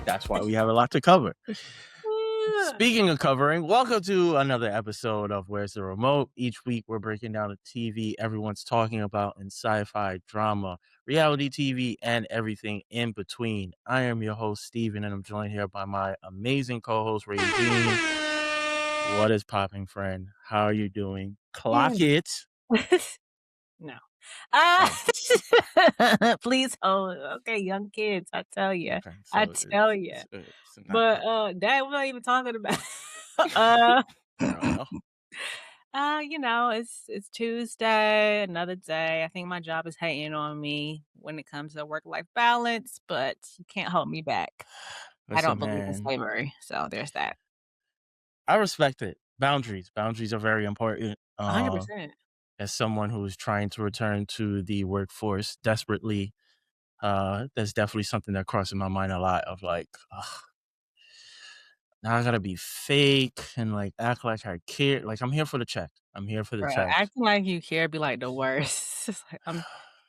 That's why we have a lot to cover. Yeah. Speaking of covering, welcome to another episode of Where's the Remote? Each week, we're breaking down the TV everyone's talking about in sci-fi, drama, reality TV, and everything in between. I am your host, Steven, and I'm joined here by my amazing co-host, Régine. What is popping, friend? How are you doing? Clock it. No. Oh, Please hold. Okay, young kids, I tell you. okay. I So tell you. it's not. But, Dad, we're not even talking about uh, Fair enough. it's Tuesday, another day. I think my job is hating on me when it comes to work-life balance, but you can't hold me back. I Listen, don't believe in man. slavery, so there's that. I respect it. Boundaries are very important. 100%. As someone who is trying to return to the workforce desperately, that's definitely something that crosses my mind a lot of like, ugh, now I gotta be fake and like act like I care. Like I'm here for the check. I'm here for the Bruh, check. acting like you care be like the worst. It's like, I'm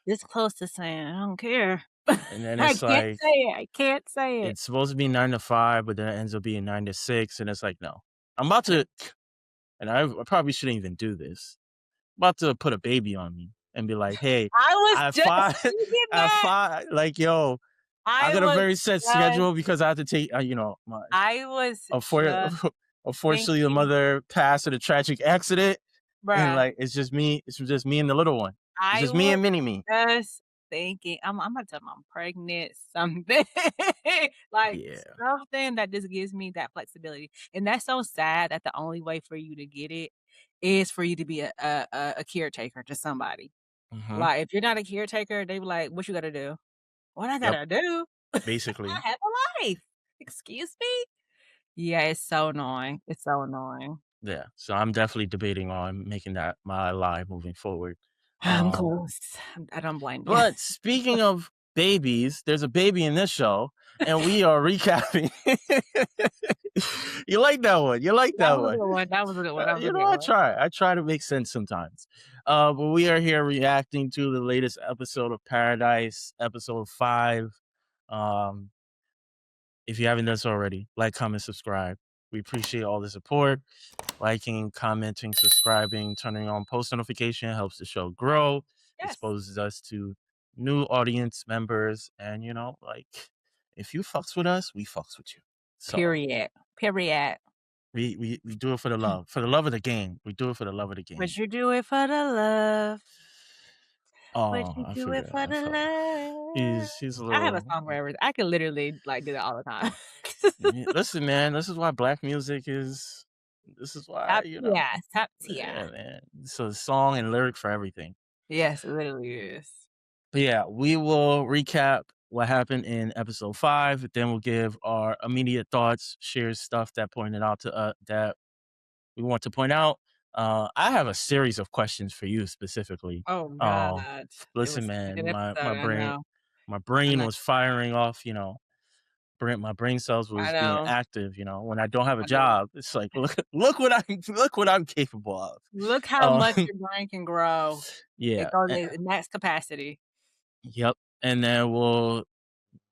this close to saying, "I don't care." And then I it's can't like say it, I can't say it. it's supposed to be 9 to 5, but then it ends up being 9 to 6, and it's like, no, I'm about Yeah. to, and I probably shouldn't even do this. About to put a baby on me and be like, hey, I was at just five, thinking at that. 5, like, yo, I I got a was very set just schedule because I have to take, my I was unfor just unfortunately, the thinking, mother passed in a tragic accident, and, bruh, like, it's just me and the little one. It's I just me was and mini me. just thinking, I'm gonna tell them I'm pregnant, something, like, Yeah. something that just gives me that flexibility, and that's so sad that the only way for you to get it is for you to be a caretaker to somebody. Mhm. Like, if you're not a caretaker, they be like, "What you gotta do?" "What I Yep, gotta do? I basically. have a life." "Excuse me?" Yeah, it's so annoying. It's so annoying. Yeah, so I'm definitely debating on making that my life moving forward. I'm Um, close. I don't blame you. but speaking of babies, there's a baby in this show, and we are recapping. You like that one, you like That that was a one. good one. That was a good one. That was a good I one. try. I try to make sense sometimes. But we are here reacting to the latest episode of Paradise, episode 5. Um, if you haven't done so already, like, comment, subscribe. We appreciate all the support. Liking, commenting, subscribing, turning on post notification helps the show grow, Yes. exposes us to new audience members, and like, if you fucks with us, we fucks with you. So Period. Period. we do it for the love of the game. We do it for the love of the game. Would you do it for the love? Would Oh, you I do it forgot. for the love? He's a I have a little. song for everything. I could literally, like, do that all the time. Listen, man. This is why black music is. This is why Top tier. Top tier. yeah, man. So song and lyric for everything. Yes, it literally is. But yeah, we will recap what happened in episode 5. Then we'll give our immediate thoughts, share stuff that pointed out to that we want to point out. I have a series of questions for you specifically. Oh Um, god. It was listen, such a man, good my episode, I brain, know. my I brain know. was firing off. My brain cells I was being know. active. When I don't have a I know. job, it's like look what I'm capable of. Look how much Um, your brain can grow. It yeah, goes in max capacity. yep. And then we'll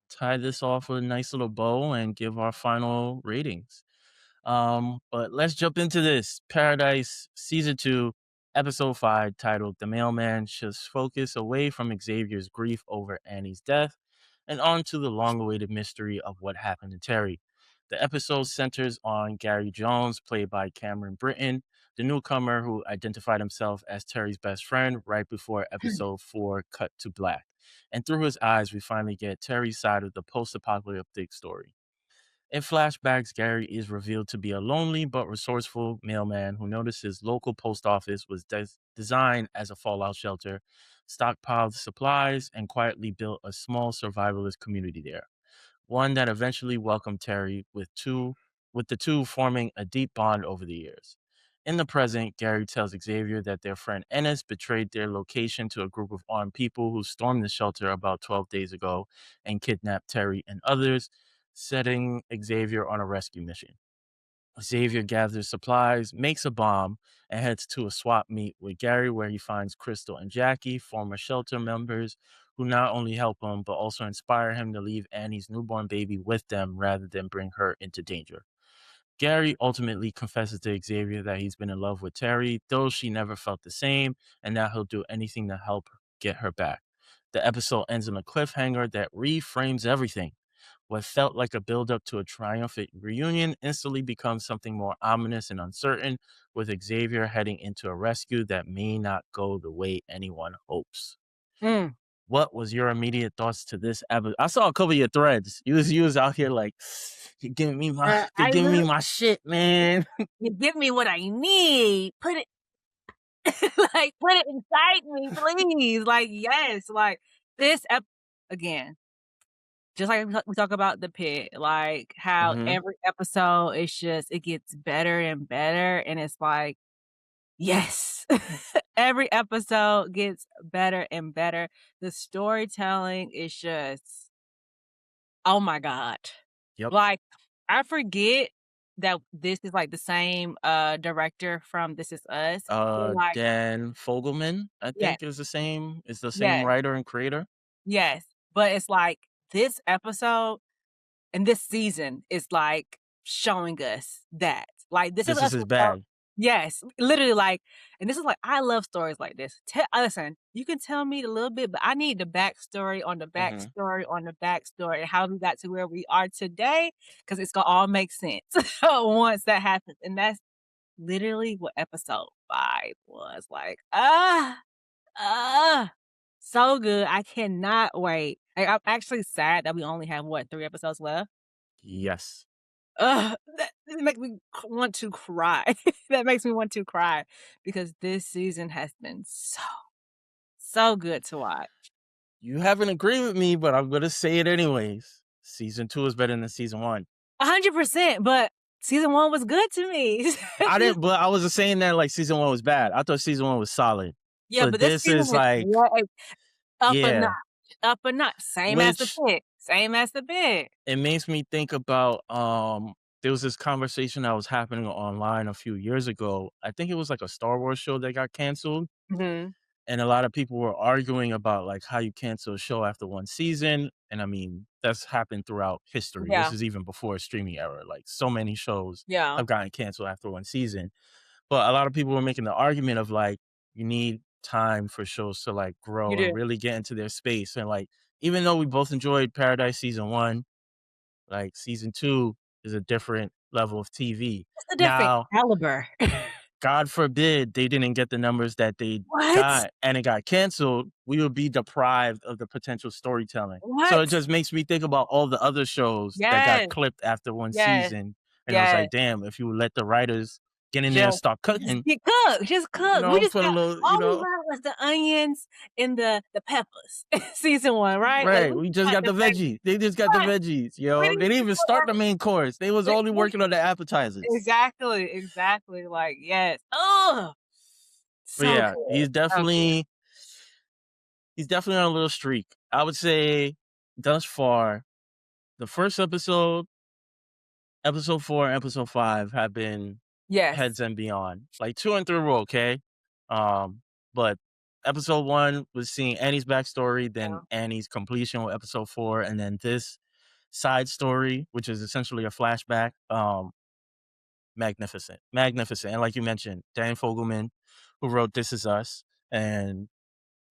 tie this off with a nice little bow and give our final ratings. But let's jump into this. Paradise season 2, episode 5, titled "The Mailman," shifts focus away from Xavier's grief over Annie's death and onto the long-awaited mystery of what happened to Terry. The episode centers on Gary Jones, played by Cameron Britton, the newcomer who identified himself as Terry's best friend right before episode 4 cut to black. And through his eyes, we finally get Terry's side of the post-apocalyptic story. In flashbacks, Gary is revealed to be a lonely but resourceful mailman who noticed his local post office was designed as a fallout shelter, stockpiled supplies, and quietly built a small survivalist community there. One that eventually welcomed Terry, with the two forming a deep bond over the years. In the present, Gary tells Xavier that their friend Ennis betrayed their location to a group of armed people who stormed the shelter about 12 days ago and kidnapped Terry and others, setting Xavier on a rescue mission. Xavier gathers supplies, makes a bomb, and heads to a swap meet with Gary where he finds Crystal and Jackie, former shelter members, who not only help him, but also inspire him to leave Annie's newborn baby with them rather than bring her into danger. Gary ultimately confesses to Xavier that he's been in love with Terry, though she never felt the same, and that he'll do anything to help get her back. The episode ends on a cliffhanger that reframes everything. What felt like a build-up to a triumphant reunion instantly becomes something more ominous and uncertain, with Xavier heading into a rescue that may not go the way anyone hopes. Mm. What was your immediate thoughts to this episode? I saw a couple of your threads. You was out here like, you're giving me my you're I giving me literally my shit, man. you give me what I need. Put it like, put it inside me, please. Like, yes, like, this again, just like we talk about the pit, like, how Mhm. every episode is just it gets better and better, and it's like, yes. Every episode gets better and better. The storytelling is just oh my god. Yep. Like, I forget that this is, like, the same, director from This Is Us, but, like Dan Fogelman, I yes, think is the same yes, writer and creator. yes, but it's like, this episode and this season is, like, showing us that. Like, This Is This is Us his was so bag. yes, literally, like and this is like I love stories like this. Listen, you can tell me a little bit, but I need the backstory on the Mhm. backstory on the backstory, and how we got to where we are today, because it's gonna all make sense once that happens, and that's literally what episode 5 was like. Ah, so good. I cannot wait. I'm actually sad that we only have, what, 3 episodes left? Yes. Ugh, that makes me want to cry. That makes me want to cry because this season has been so, so good to watch. You haven't agreed with me, but I'm gonna say it anyways. Season 2 is better than season 1. 100%, but season 1 was good to me. I wasn't saying that like season 1 was bad. I thought season 1 was solid. Yeah, But but this this season is is like, way yeah, up a notch, same as the which pit, same as the pit. it makes me think about, there was this conversation that was happening online a few years ago. I think it was like a Star Wars show that got canceled, Mhm. and a lot of people were arguing about like how you cancel a show after one season. And I mean, that's happened throughout history. This Yeah, is even before streaming era. Like so many shows yeah, have gotten canceled after one season. But a lot of people were making the argument of like, you need time for shows to like you grow and do. really get into their space. And like, even though we both enjoyed Paradise season 1, like season 2 is a different level of TV. It's a different Now, caliber. God forbid they didn't get the numbers that they What? got and it got canceled, we would be deprived of the potential storytelling. So it What? just makes me think about all the other shows that got Yes, clipped after one yes, season. And it was yes. like, damn, if you would let the writers get in there and Just start just cooking, get cooked, just cook. We just put a got little, all we got was the onions and the peppers, season 1, right? Like, right. we We just got got the the veggies. They just got the right, veggies, we They didn't didn't even even put start the main course. They was only working on the appetizers. exactly, exactly, like, yes. Oh, But so yeah, good, he's so good. definitely on a little streak. I would say thus far, the first episode 4, and episode 5 have been Yes. heads and beyond. Like 2 and 3 were okay. But episode 1 was seeing Annie's backstory, then Yeah. Annie's completion with episode 4, and then this side story, which is essentially a flashback. Magnificent. Magnificent. And like you mentioned, Dan Fogelman, who wrote This Is Us, and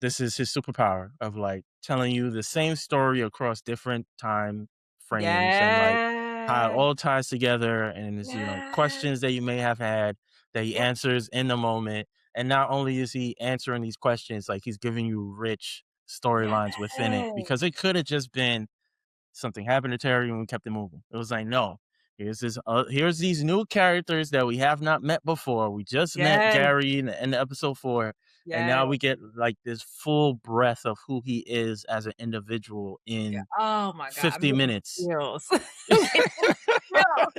this is his superpower of like telling you the same story across different time frames and like how it Yes, all ties together and is, yes, questions that you may have had that he yes, answers in the moment. And not only is he answering these questions, like he's giving you rich storylines within it yes, because it could have just been something happened to Terry and we kept it moving. It was like, no, here's these new characters that we have not met before. We just met yes, Gary in episode 4, and yes. now we get like this full breath of who he is as an individual Yeah. in Oh my god, I'm 50 getting minutes. chills. I'm getting chills.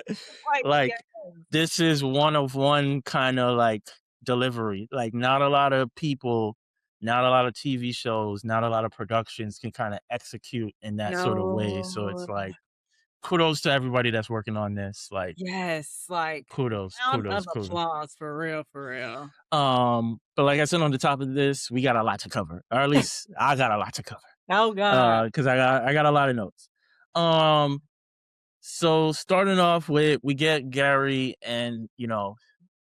Like, yes. Like this is one of one kind of like delivery. Like not a lot of people, not a lot of TV shows, not a lot of productions can kind of execute in that sort of way. So it's No. like kudos to everybody that's working on this. Like Yes, like, kudos, round of kudos, kudos. applause for real, for real. But like I said on the top of this, we got a lot to cover, or at least I got a lot to cover. Oh god. Because I got a lot of notes. Um, so starting off with, we get Gary and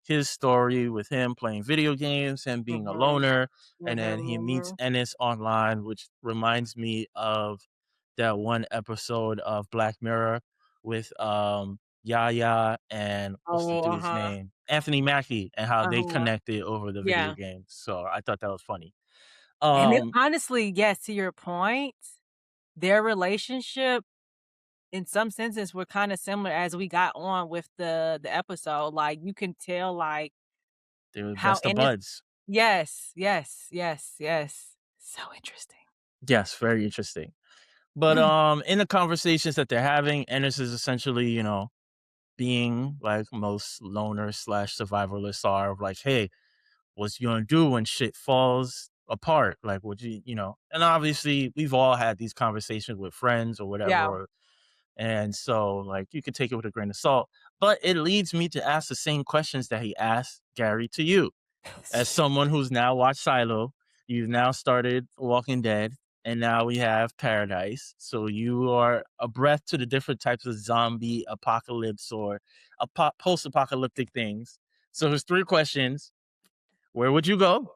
his story with him playing video games and being a Mhm. loner, and then Mhm, he meets mhm. Ennis online, which reminds me of that one episode of Black Mirror with Yaya and what's the Oh, dude's uh-huh. name? Anthony Mackie, and how they Uh-huh. connected over the video Yeah. games. So I thought that was funny. And it Um, honestly, yes, to your point, their relationship in some senses were kinda similar as we got on with the episode, like, you can tell, like, they were how best of in it buds. yes, yes, yes, yes. So interesting. Yes, very interesting. But in the conversations that they're having, Ennis is essentially, being like most loners slash survivalists are, of like, hey, what's you gonna do when shit falls apart? Like, would and obviously we've all had these conversations with friends or Yeah. whatever. And so, like, you could take it with a grain of salt. But it leads me to ask the same questions that he asked Gary to you. As someone who's now watched Silo, you've now started Walking Dead, and now we have Paradise. So you are abreast to the different types of zombie apocalypse or post-apocalyptic things. So there's three questions: where would you go?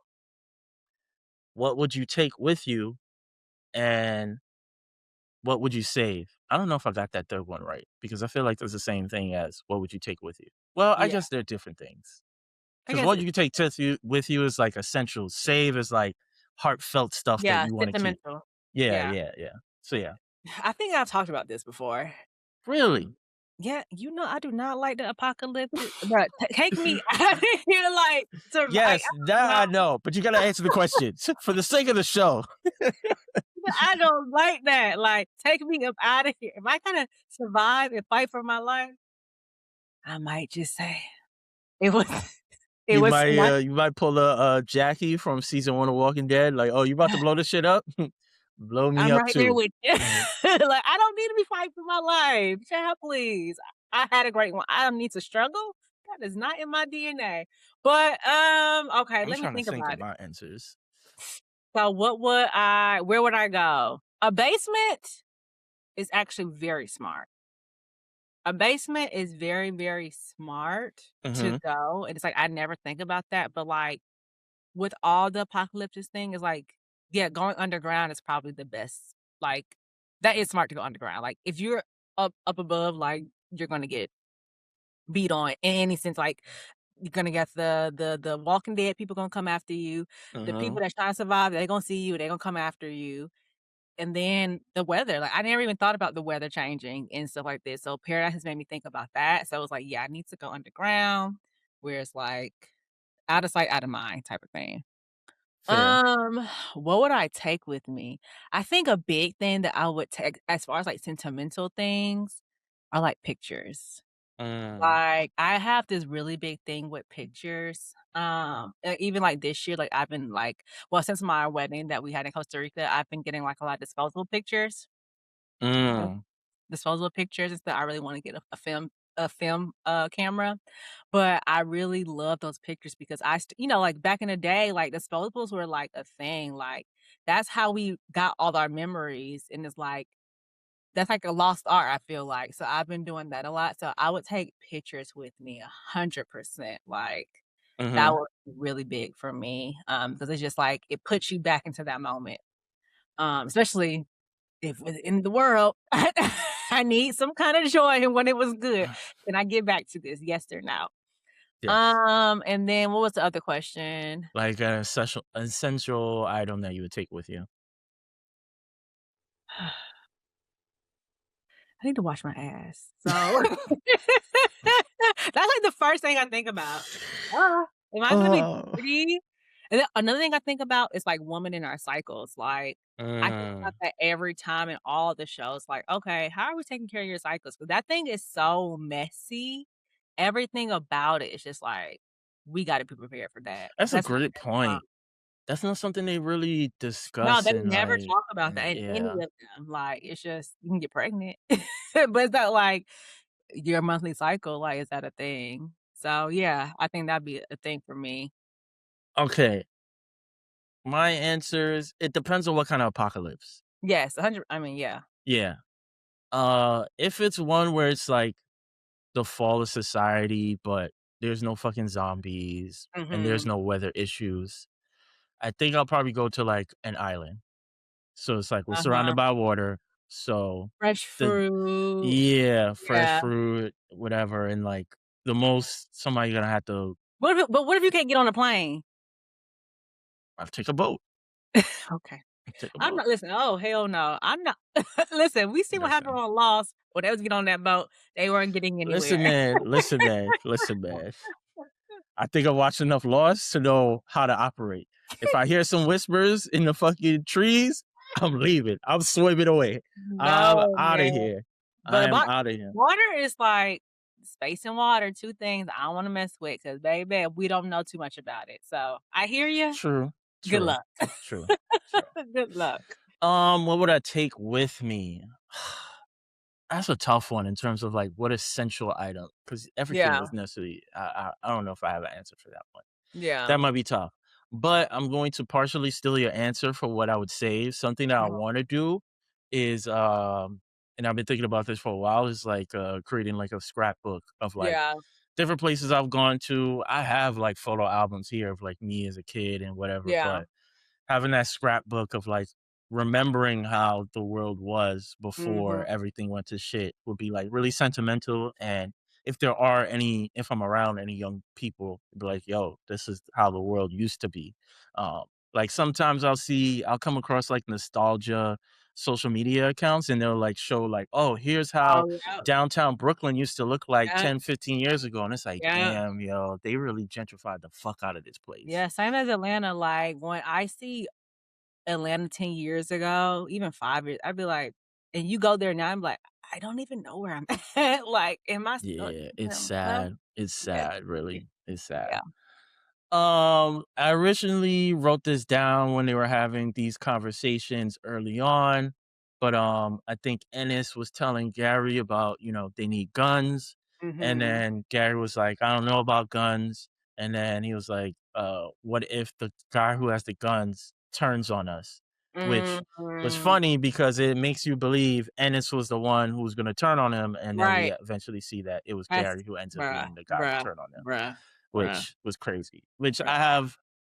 What would you take with you? And what would you save? I don't know if I got that third one right, because I feel like there's the same thing as what would you take with you. Well, I Yeah. guess they're different things. I 'Cause guess what you it's can take with you is, like, essential. Save is, like, heartfelt stuff that yeah, you wanna keep. sentimental. Yeah, Yeah. yeah, yeah. So, yeah. I think I've talked about this before. Really? Yeah, I do not like the apocalyptic but take me out of here, like, I Yes, don't that know, I know, but you gotta answer the question for the sake of the show. I don't like that, like, take me up out of here. If I gotta survive and fight for my life, I might just say, it was it You was might, not you might pull a Jackie from season 1 of Walking Dead, like, "Oh, you about to blow this shit up? Blow me I'm up right there too." with you. Mhm. Like, I don't need to be fighting for my life. Child, please. I had a great one. I don't need to struggle. That is not in my DNA. But, okay, I'm let me trying to think think of about it. my answers. So where would I go? A basement is actually very smart. A basement is very, very smart to Mhm, go, and it's like, I never think about that, but, like, with all the apocalypse thing is like, yeah, going underground is probably the best. Like, that is smart to go underground. Like, if you're up above, like, you're gonna get beat on in any sense. Like, you're gonna get the Walking Dead people gonna come after you. The people mhm. that's trying to survive, they gonna see you. They gonna come after you. And then the weather. Like, I never even thought about the weather changing and stuff like this. So Paradise has made me think about that. So I was like, yeah, I need to go underground, where it's like out of sight, out of mind type of thing. Fair. Um, what would I take with me? I think a big thing that I would take as far as, like, sentimental things are, like, pictures. Mm, Like, I have this really big thing with pictures. Even, like, this year, like, I've been, like well, since my wedding that we had in Costa Rica, I've been getting, like, a lot of disposable pictures. mm, Disposable pictures and stuff. I really wanna get a film camera, but I really love those pictures because like, back in the day, like, disposables were, like, a thing, like, that's how we got all our memories, and it's like that's like a lost art, I feel like, so I've been doing that a lot, so I would take pictures with me 100%, like, that mhm. was really big for me, because it's just like, it puts you back into that moment, especially if within the world, I need some kind of joy when it was good. Can I get back to this? Yes or no? Yes. And then what was the other question? Like an essential item that you would take with you. I need to wash my ass. So that's like the first thing I think about. Am I gonna be Oh. dirty? And then another thing I think about is like woman in our cycles. Like I think about Mm, that every time in all the shows. Like, okay, how are we taking care of your cycles? Because that thing is so messy. Everything about it is just like we got to be prepared for that. that's a That's great point. That's not something they really no, discuss they in, never like talk about that in any yeah. of them. Like it's just you can get pregnant, but it's not like your monthly cycle, like, is that a thing? So, yeah, I think that'd be a thing for me. Okay, my answers, it depends on what kind of apocalypse. Yes, 100 I mean, yeah. Yeah. If it's one where it's like the fall of society, but there's no fucking zombies and there's Mhm. no weather issues, I think I'll probably go to like an island. So it's like we're surrounded Uh-huh. by water. So Fresh the fruit. yeah, fresh Yeah. fruit, whatever, and like the most somebody gonna have to What if you can't get on a plane? I'll take a boat. Okay. Take a I'm boat. not listen, oh, hell no. I'm not listen, we see what happened Listen. on Lost. When they was get on that boat, they weren't getting anywhere. Listen, man. Listen, man. Listen, man. I think I watched enough Lost to know how to operate. If I hear some whispers in the fucking trees, I'm leaving. I'm swimming away. I'm No, out of man. here. I But am about out of here. water is like space and water, 2 things I don't wanna mess with because baby, we don't know too much about it. So, I hear you. True. Good True. luck. True. True. Good luck. What would I take with me? That's a tough one in terms of like what essential item because everything Yeah, is necessarily. I don't know if I have an answer for that one. yeah. That might be tough, but I'm going to partially steal your answer for what I would save. Something that I Mhm. want to do is, and I've been thinking about this for a while, is like creating like a scrapbook of like Yeah, different places I've gone to. I have like photo albums here of like me as a kid and whatever, yeah. but having that scrapbook of like remembering how the world was before Mhm. everything went to shit would be like really sentimental. And if I'm around any young people, be like, yo, this is how the world used to be. Um, like sometimes I'll come across like nostalgia social media accounts and they'll like show like, oh, here's how Oh, yeah, downtown Brooklyn used to look like yeah, 10, 15 years ago. And it's like, yeah. damn, yo, they really gentrified the fuck out of this place. Yeah, same as Atlanta, like, when I see Atlanta 10 years ago, even 5 years, I'd be like and you go there now, I'm like, "I don't even know where I'm at." Like, am I still Yeah, it's in Atlanta? sad. It's Yeah, sad, really. It's sad. yeah. I originally wrote this down when they were having these conversations early on, but I think Ennis was telling Gary about, they need guns, and Mhm. then Gary was like, I don't know about guns, and then he was like, what if the guy who has the guns turns on us? Which was Mhm. funny because it makes you believe Ennis was the one who was going to turn on him, and then we Right. eventually see that it was That's Gary who ends up bruh, being the guy who bruh, turned on him, bruh, bruh, which was crazy. Which bruh. I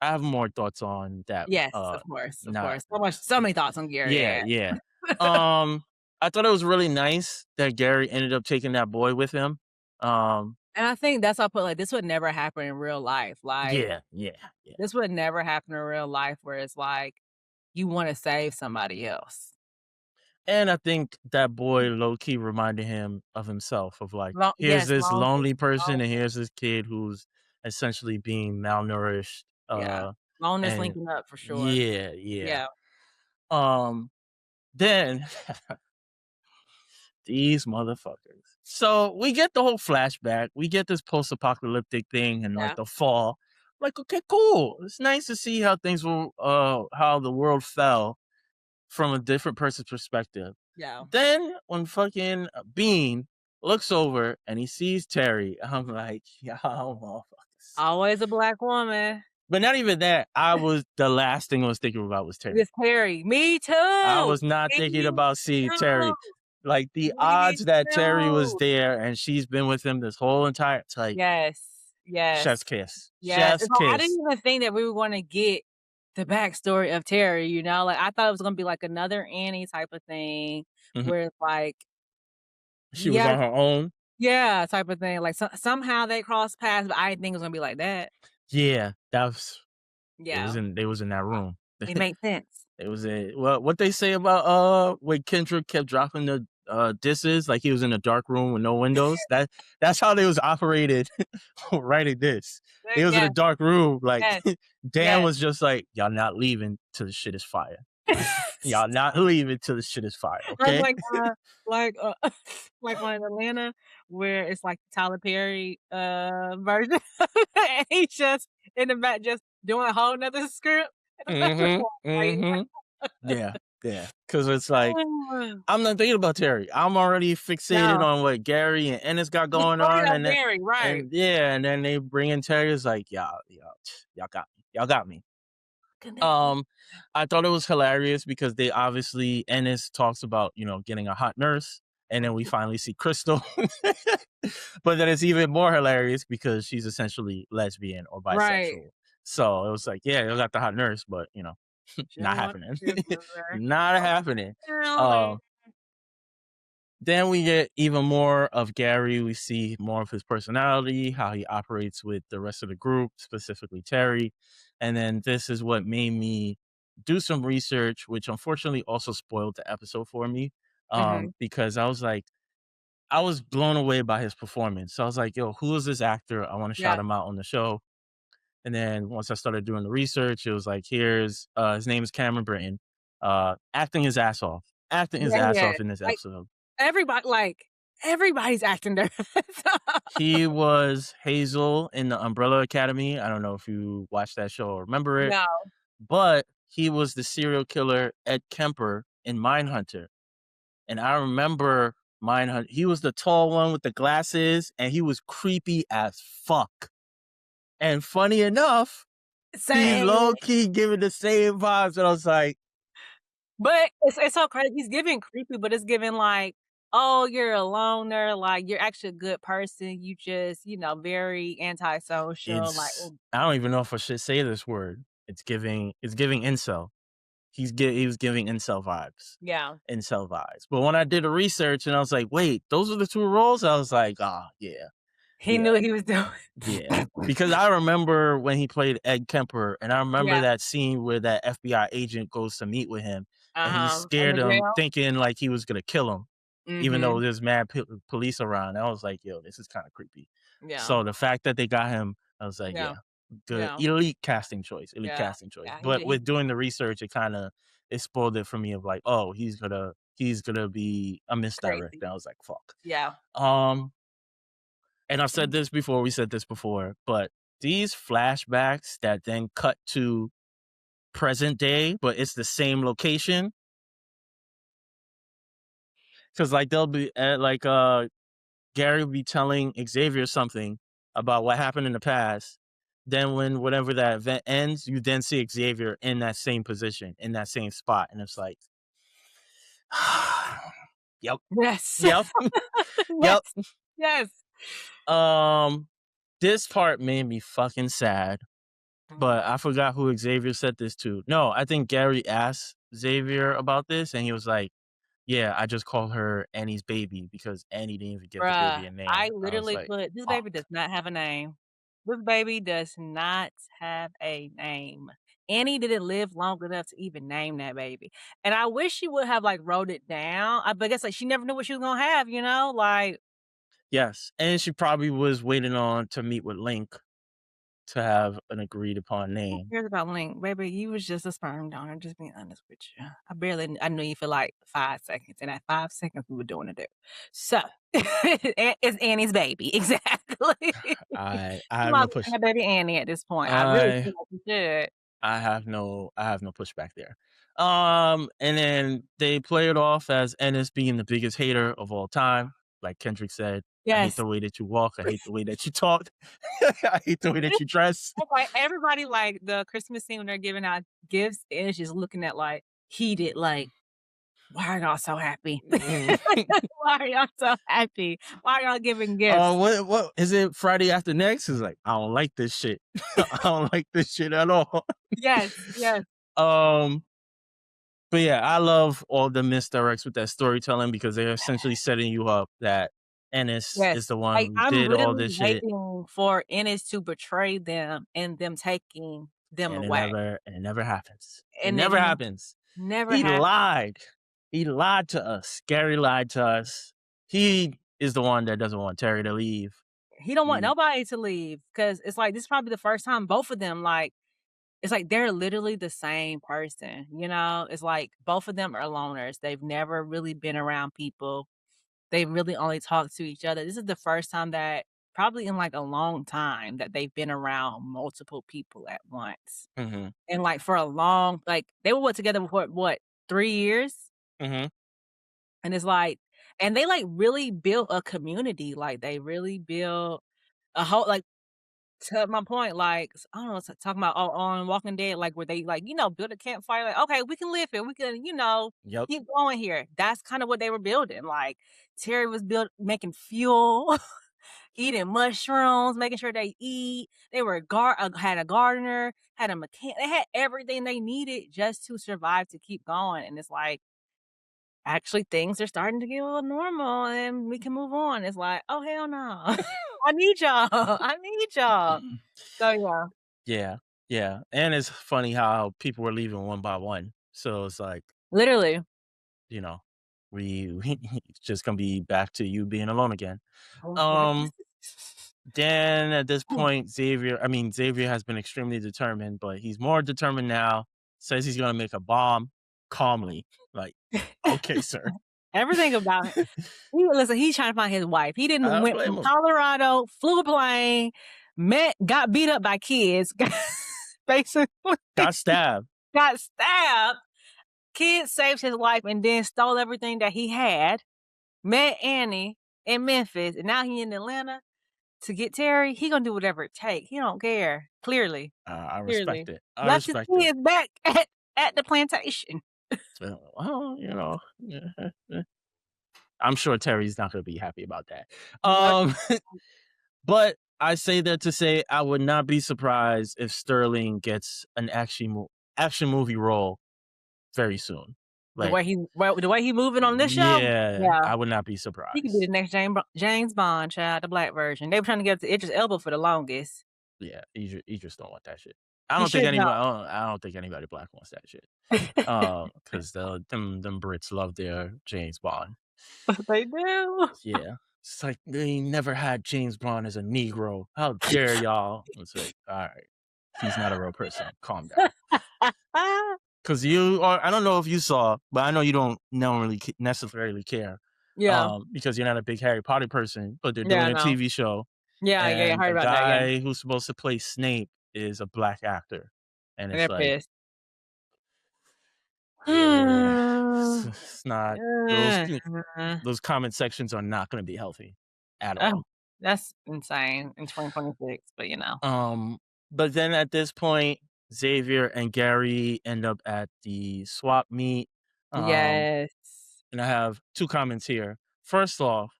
have more thoughts on that. Yes, of course, of Not course. So many thoughts on Gary, yeah, yeah. yeah. Um, I thought it was really nice that Gary ended up taking that boy with him. Um, And I think that's why I put, like, this would never happen in real life, like, yeah, yeah, yeah. this would never happen in real life where it's like, you wanna save somebody else. And I think that boy low key reminded him of himself of like, here's Yes, this loneliness, lonely person and loneliness. here's this kid who's essentially being malnourished. Yeah. Loneliness And linking up for sure. yeah, yeah. Yeah, Um, then these motherfuckers. So we get the whole flashback. We get this post-apocalyptic thing and like yeah, the fall. Like, okay, cool. It's nice to see how things will, how the world fell from a different person's perspective. yeah. Then when fucking Bean looks over and he sees Terry, I'm like, y'all motherfuckers. Always a black woman. But not even that. The last thing I was thinking about was Terry. Miss Terry. Me I too! was not Me thinking about seeing Terry. too! Like the Me odds that Terry was too! there and she's been with him this whole entire it's like Yes, chef's yes, kiss. yes, Chef's and so I kiss. didn't even think that we were gonna get the backstory of Terry, you know, like, I thought it was gonna be like another Annie type of thing Mhm. where it's like, She was yeah, on her own. yeah, type of thing, like, somehow they crossed paths, but I didn't think it was gonna be like that. Yeah, that was Yeah, they was in that room. it made sense. It was a well, what they say about when Kendrick kept dropping the disses like he was in a dark room with no windows. That's how they was operated writing this. They was in a Yes, dark room, like yes, Dan yes. was just like, y'all not leaving till the shit is fire. Y'all not leaving till the shit is fire, Like okay? like, uh like, like on Atlanta, where it's like Tyler Perry, version, and he's just in the back just doing a whole 'nother script in the background, Mhm. like, Mhm. Yeah. Yeah. Cause it's like oh, I'm not thinking about Terry. I'm already fixated no, on what Gary and Ennis got the going story on, of Gary, right. and yeah, and then they bring in Terry. It's like y'all got me. Y'all got me. asking them. Um, I thought it was hilarious because they obviously Ennis talks about, getting a hot nurse, and then we Mhm. finally see Crystal. But then it's even more hilarious because she's essentially lesbian or Right. bisexual. So it was like, yeah, you got the hot nurse, but She not don't want happening. to give her. Not Oh, happening. really? Um, then we get even more of Gary. We see more of his personality, how he operates with the rest of the group, specifically Terry. And then this is what made me do some research, which unfortunately also spoiled the episode for me. Mhm. Because I was blown away by his performance. So I was like, yo, who is this actor? I want to shout Yeah. him out on the show. And then once I started doing the research, it was like, here's his name is Cameron Britton, acting his ass off. Acting his Yeah, ass yeah. off in this Like, episode. everybody's acting their He was Hazel in the Umbrella Academy. I don't know if you watched that show or remember it, No. but he was the serial killer Ed Kemper in Mindhunter. And I remember Mindhunter. He was the tall one with the glasses, and he was creepy as fuck. And funny enough, he's Same. low key giving the same vibes. And I was like, But it's so crazy. He's giving creepy, but it's giving like, "Oh, you're a loner, like, you're actually a good person, you just, very antisocial," like, "Oh." I don't even know if I should say this word. It's giving incel. He was giving Yeah. incel vibes. But when I did the research and I was like, wait, those are the two roles. I was like, yeah, He knew yeah, what he was doing. yeah. Because I remember when he played Ed Kemper, and I remember Yeah. that scene where that FBI agent goes to meet with him, and he Uh-huh. In scared the him, jail? thinking like he was gonna kill him, even though Mhm. there's mad police around. I was like, yo, this is kind of creepy. Yeah. So the fact that they got him, I was like, Yeah. yeah, good, Yeah. elite casting choice, elite Yeah. casting choice. Yeah, he But did with doing the research, it spoiled it for me of like, oh, he's gonna be a misdirect. crazy. And I was like, fuck. Yeah. Um, and I've said this before, we said this before, but these flashbacks that then cut to present day, but it's the same location. Cause like they'll be Gary will be telling Xavier something about what happened in the past. Then when whatever that event ends, you then see Xavier in that same position, in that same spot. And it's like, yep, Yes. yep, Yes. yep. Yes. Um, this part made me fucking sad, but Mhm. I forgot who Xavier said this to. No, I think Gary asked Xavier about this, and he was like, yeah, I just call her Annie's baby because Annie didn't even give the baby Bruh, a I name. I was literally like, put, "This baby does fuck. not have a name. This baby does not have a name." Annie didn't live long enough to even name that baby, and I wish she would have, like, wrote it down. But I guess, like, she never knew what she was gonna have, like, Yes, and she probably was waiting on to meet with Link to have an agreed upon who name. cares about Link? Baby, you was just a sperm donor, just being honest with you. I knew you for, like, 5 seconds, and at 5 seconds, we were doing it there. So, it's Annie's baby, exactly. I You have might no as well push. name that baby Annie at this point. I really I feel like you should. I have no pushback there. And then they play it off as Ennis being the biggest hater of all time. Like Kendrick said, I hate Yes. the way that you walk. I hate the way that you talk. I hate the way that you dress. It's like everybody, like, the Christmas scene when they're giving out gifts, and it's just looking at, like, heated, like, "Why are y'all so happy? Why are y'all so happy? Why are y'all giving gifts?" What is it Friday after next? Is like, I don't like this shit. I don't like this shit at all. Yes, yes, Um, but yeah, I love all the misdirects with that storytelling because they're essentially setting you up that Ennis is yes. the one Like, who I'm did all literally this shit, waiting for Ennis to betray them and them taking them away, and it never happens. It and it never happens. never He happened. lied. He lied to us. Gary lied to us. He is the one that doesn't want Terry to leave. He don't want He nobody to leave because it's like this is probably the first time both of them, like, it's like they're literally the same person, you know? It's like both of them are loners. They've never really been around people. They really only talk to each other. This is the first time that probably in, like, a long time that they've been around multiple people at once. mhm, And, like, for a long, like, they were what, together for what, 3 years? mhm. And it's like, and they, like, really built a community, like, they really built a whole, like, to my point, like, I don't know, talking about on Walking Dead, like, where they, like, build a campfire, like, "Okay, we can live here, we can, Yep. keep going here." That's kinda what they were building, like, Terry was making fuel, eating mushrooms, making sure they eat. They were had a gardener, had a mechanic, they had everything they needed just to survive, to keep going, and it's like, actually, things are starting to get a little normal, and we can move on. It's like, "Oh, hell no. I need y'all. I need y'all." So, yeah. Yeah, yeah, and it's funny how people were leaving one by one. So it's like, Literally. you know, we it's just gonna be back to you being alone again. Oh, yep. Um, then at this point, Xavier has been extremely determined, but he's more determined now. Says he's gonna make a bomb calmly. Like, okay, sir. Everything about it. Listen, he's trying to find his wife. He I didn't don't went blame from him. Colorado, flew a plane, got beat up by kids, basically Got stabbed. got stabbed. Kids saved his life and then stole everything that he had. Met Annie in Memphis, and now he in Atlanta to get Terry. He gonna do whatever it takes. He don't care. Clearly, I clearly respect it. I left his respect it. kids back at the plantation. So, well, I'm sure Terry's not gonna be happy about that. Nope. Um, but I say that to say I would not be surprised if Sterling gets an action movie role very soon. Like, The way he moving on this show, yeah, yeah, I would not be he could be the surprised. next James Bond, child, the black version. They were trying to get to Idris Elba for the longest. Yeah, Idris don't want that shit. He should know. I don't think anybody black wants that shit. Because them Brits love their James Bond. They do. Yeah. It's like they never had James Bond as a Negro. How dare y'all? It's like, all right, he's not a real person. Calm down. Because I don't know if you saw, but I know you don't normally necessarily care. Yeah. Because you're not a big Harry Potter person, but they're Yeah, doing I a know. TV show, Yeah, yeah, yeah, I and heard the about that, yeah. guy who's supposed to play Snape is a black actor, and And it's they're like, pissed. yeah, it's not those Uh, those comment sections are not going to be healthy at oh, all. that's insane in 2026, but, Um, but then at this point, Xavier and Gary end up at the swap meet. Um, Yes. and I have two comments here. First off,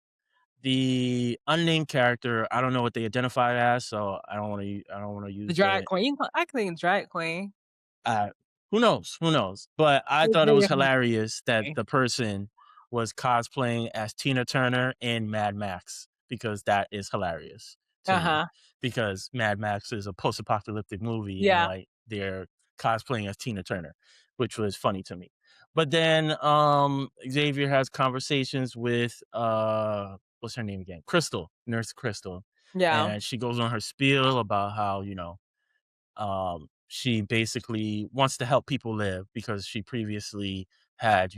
the unnamed character, I don't know what they identify as, so I don't want to The use drag the queen. I think drag queen. uh, who knows? Who knows? But I It's thought it was very hilarious that funny. the person was cosplaying as Tina Turner in Mad Max because that is hilarious to me. Uh-huh. Because Mad Max is a post-apocalyptic movie and Yeah, like they're cosplaying as Tina Turner, which was funny to me. But then Xavier has conversations with what's her name again? Crystal, Nurse Crystal. yeah, And she goes on her spiel about how, she basically wants to help people live because she previously had,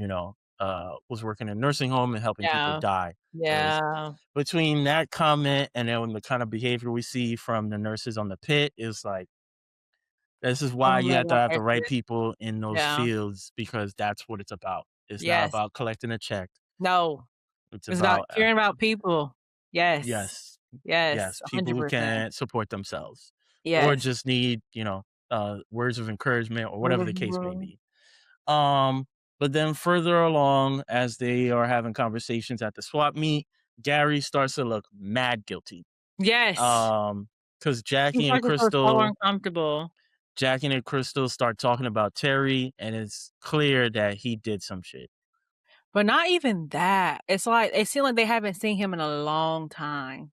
was working in a nursing home and helping people yeah, die. So it's yeah. between that comment and then the kind of behavior we see from the nurses on the pit is like, this is I'm why you glad have to y'all have the right accurate. people in those Yeah. fields because that's what it's about. It's not Yes. about collecting a check. No. It's It's about about, caring about people. Yes. yes, Yes, yes, people who 100%. can support themselves or Yes. just need, words of encouragement or whatever the case may Mhm. be. Um, but then further along, as they are having conversations at the swap meet, Gary starts to look mad guilty. Yes. Because He starts to feel so uncomfortable, Jackie and Crystal start talking about Terry, and it's clear that he did some shit. but not even that. It's like it seemed like they haven't seen him in a long time.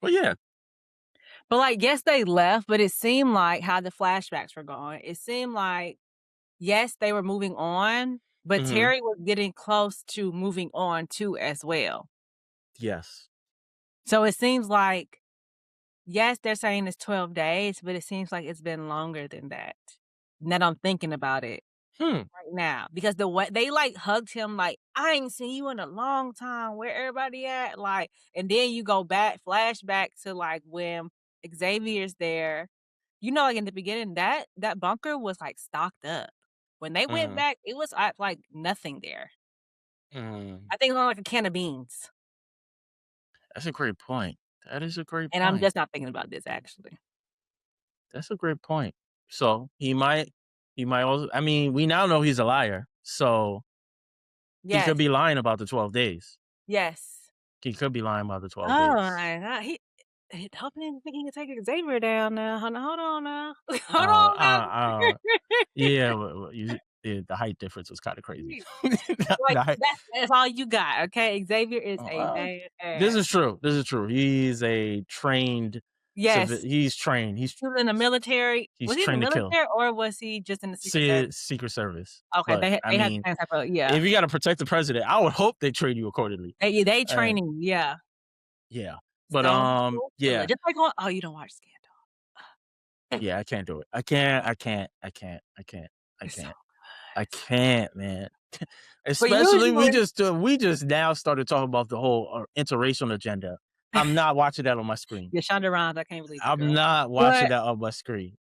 Well, yeah. But, like, yes, they left, but it seemed like how the flashbacks were going. It seemed like, yes, they were moving on, but Hmm. Terry was getting close to moving on too as well. Yes. So it seems like, yes, they're saying it's 12 days, but it seems like it's been longer than that. Now that I'm thinking about it Hmm. right now, because the way they, like, hugged him, like, "I ain't seen you in a long time. Where everybody at?" Like, and then you go back flashback to, like, when Xavier's there. Like, in the beginning, that bunker was, like, stocked up. When they went Hmm. back, it was, like, nothing there. Hmm. I think it was only, like, a can of beans. That's a great point. That is a great And I'm point. just not thinking about this actually. That's a great point. So he might also. I mean, we now know he's a liar, so he could Yes. be lying about the 12 days. Yes. He could be lying about the 12 Oh days. my god. He hoping think he can take Xavier down now. Hold on now. Uh, Hold on now. yeah, yeah, the height difference was kind of crazy. Like, The height, that's all you got, okay? Xavier is a uh, this badass. is true. This is true. He's a trained Yes. He's trained. He was in the military. He's Was he in the trained to kill. military or was he just in the Secret Service? Secret Service. Okay, But I they had the mean, same type of yeah. if you got to protect the president, I would hope they train you accordingly. They Uh, training, yeah. yeah. But Stone Cold Killer. yeah, Just like on oh, you don't watch Scandal. yeah. I can't do it. I can't. I can't. I can't. I can't. I It's so can't. I can't, man. but Especially usually we just now started talking about the whole interracial agenda. I'm not watching that on my screen. yeah, Shonda Rhimes, I can't believe the I'm girl. not watching But that on my screen.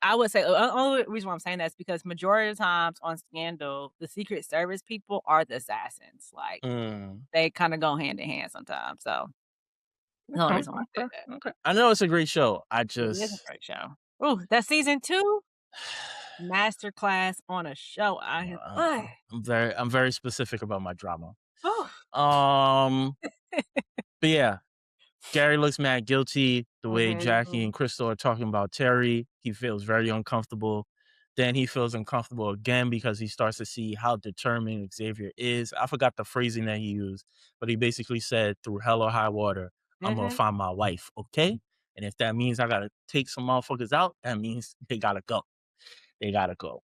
I would say only reason why I'm saying that is because majority of the times on Scandal, the Secret Service people are the assassins. Like, Mm. they kinda go hand in hand sometimes, so the only Okay, reason why I said okay, that. okay. I know it's a great show. I It is a just great show. Ooh, that season 2? Masterclass on a show. I have I'm very specific about my drama. Oh. Um, but yeah, Gary looks mad guilty the way Jackie Mhm. and Crystal are talking about Terry. He feels very uncomfortable. Then he feels uncomfortable again because he starts to see how determined Xavier is. I forgot the phrasing that he used, but he basically said, through hell or high water, I'm gonna Mhm. find my wife, okay? And if that means I gotta take some motherfuckers out, that means they gotta go. They gotta go.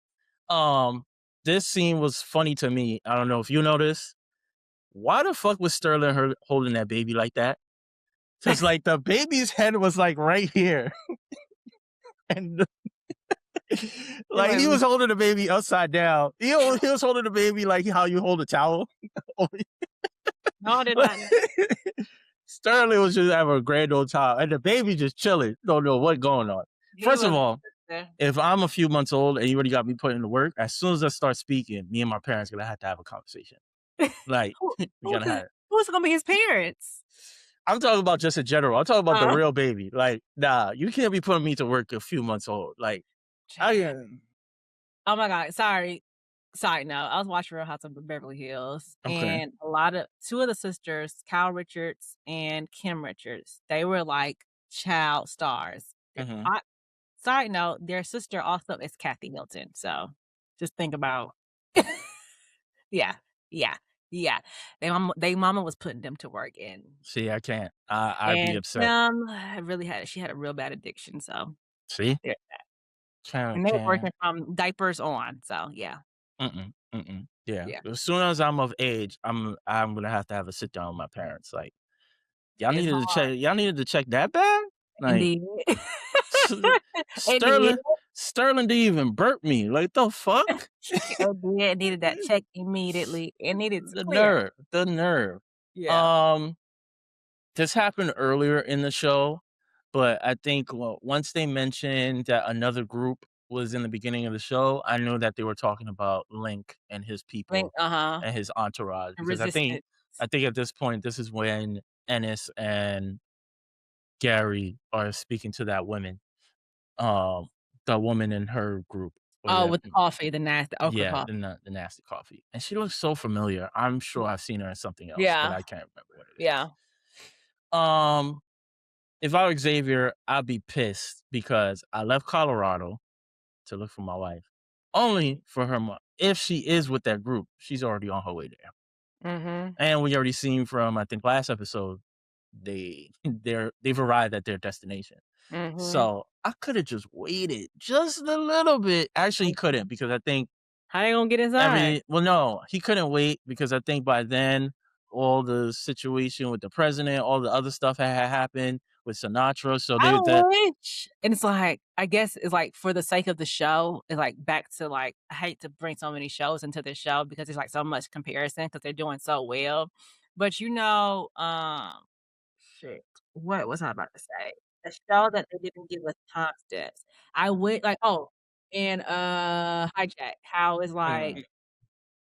Um, this scene was funny to me. I don't know if you noticed. Why the fuck was Sterling holding that baby like that? Because like the baby's head was like right here, and It like he was was holding the baby upside down. He was holding the baby like how you hold a towel. no, I did not know. Sterling was just having a grand old time, and the baby just chilling. Don't know what's going on. He First of was all, there. if I'm a few months old and you already got me putting to work, as soon as I start speaking, me and my parents gonna have to have a conversation. Like Who we gotta have. who's gonna be his parents? I'm talking about just in general. I'm talking about the Uh, real baby. Like, nah, you can't be putting me to work a few months old. Like, I oh my god, sorry. Side note, I was watching Real Housewives of Beverly Hills, okay. and a lot of 2 of the sisters, Kyle Richards and Kim Richards, they were, like, child stars. Hmm. I side note, their sister also is Kathy Hilton, so just think about yeah, yeah, yeah. They mama was putting them to work, See, I can't. I'd be and upset. Kim really she had a real bad addiction, so See, there can't, and they was can't. working from diapers on, so yeah, Mm-mm, mm-mm. Yeah. yeah. As soon as I'm of age, I'm gonna have a sit down with my parents. Like, It's hard. Y'all needed to check that bad. Like, Indeed. S- Indeed. Sterling, Sterling didn't even burp me. Like the fuck. Indeed, needed that check immediately. It needed to The clear. nerve, the nerve. Yeah. Um, this happened earlier in the show, but I think once they mentioned that another group was in the beginning of the show, I knew that they were talking about Link and his Link people uh-huh. and his entourage The because resistance. I think at this point this is when Ennis and Gary are speaking to that woman, um, the woman in her group or Oh, that with the coffee, the nasty okra yeah, coffee. the nasty coffee, and she looks so familiar. I'm sure I've seen her in something else, but Yeah, I can't remember what it is. yeah. Um, if I were Xavier, I'd be pissed because I left Colorado to look for my wife, only for her if she is with that group, she's already on her way there. Mhm, And we already seen from I think last episode, they've arrived at their destination. mhm. So I could have just waited just a little bit. Actually, he couldn't because I think How they gonna get inside? no, he couldn't wait because I think by then all the situation with the president, all the other stuff had happened with Sinatra. So I they that wish. And it's like, I guess it's like for the sake of the show, it's like back to like I hate to bring so many shows into this show because there's like so much comparison because 'cause they're doing so well. But shit, what was I about to say? The show that they didn't give us timestamps. I would like and Hijack, how it's like mm,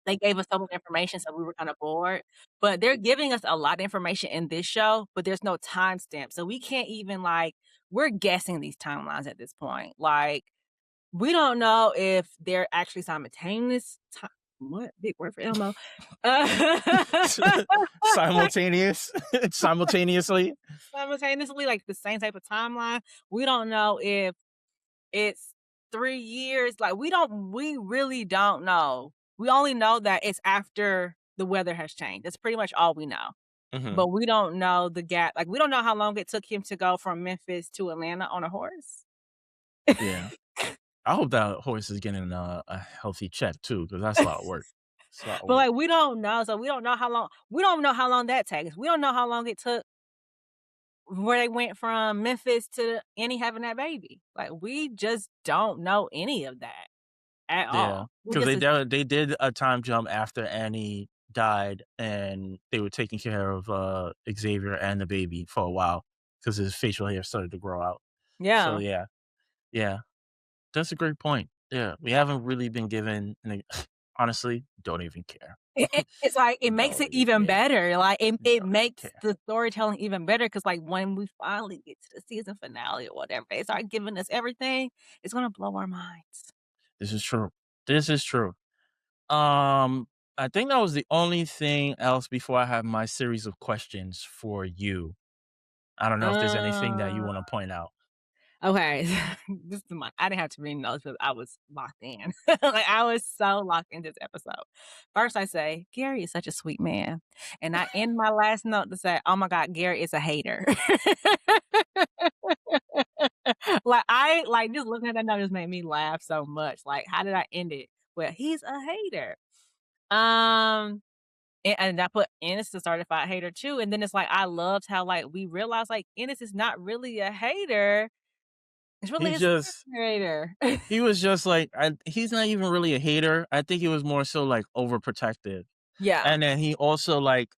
they gave us so much information, so we were kinda bored, but they're giving us a lot of information in this show, but there's no timestamp, so we can't even, like we're guessing these timelines at this point, like, we don't know if they're actually simultaneous ti what? Big word for Elmo. Simultaneous, simultaneously. Simultaneously, like, the same type of timeline. We don't know if it's 3 years, like, we really don't know. We only know that it's after the weather has changed. That's pretty much all we know. Hmm. But we don't know the gap. Like, we don't know how long it took him to go from Memphis to Atlanta on a horse. Yeah. I hope that horse is getting a healthy check too, because that's a lot of work. It's a lot of But, work. like, we don't know, so we don't know how long that takes. We don't know how long it took where they went from Memphis to Annie having that baby. Like, we just don't know any of that at Yeah, all. We because just they did a time jump after Annie died, and they were taking care of, Xavier and the baby for a while because his facial hair started to grow out. So, yeah. yeah, yeah, that's a great point. Yeah, we haven't really been given an honestly, don't even care. It's like, it makes Don't it even even care. better, like, it Don't even makes care. the storytelling even better because, like, when we finally get to the season finale or whatever, they start giving us everything, it's gonna blow our minds. This is true. This is true. Um, I think that was the only thing else before I have my series of questions for you. I don't know if there's anything that you Uh, wanna point out. okay, this is my I didn't have to read notes, but I was locked in. Like, I was so locked in this episode. First, I say, "Gary is such a sweet man," and I end my last note to say, "Oh my god, Gary is a hater." Just looking at that note just made me laugh so much. Like, how did I end it? Well, he's a hater. Um, and I put Ennis a certified hater too. And then it's like I loved how like we realized like Ennis is not really a hater. It's really He his just hater. he was just like he's not even really a hater. I think he was more so like overprotective. Yeah. And then he also like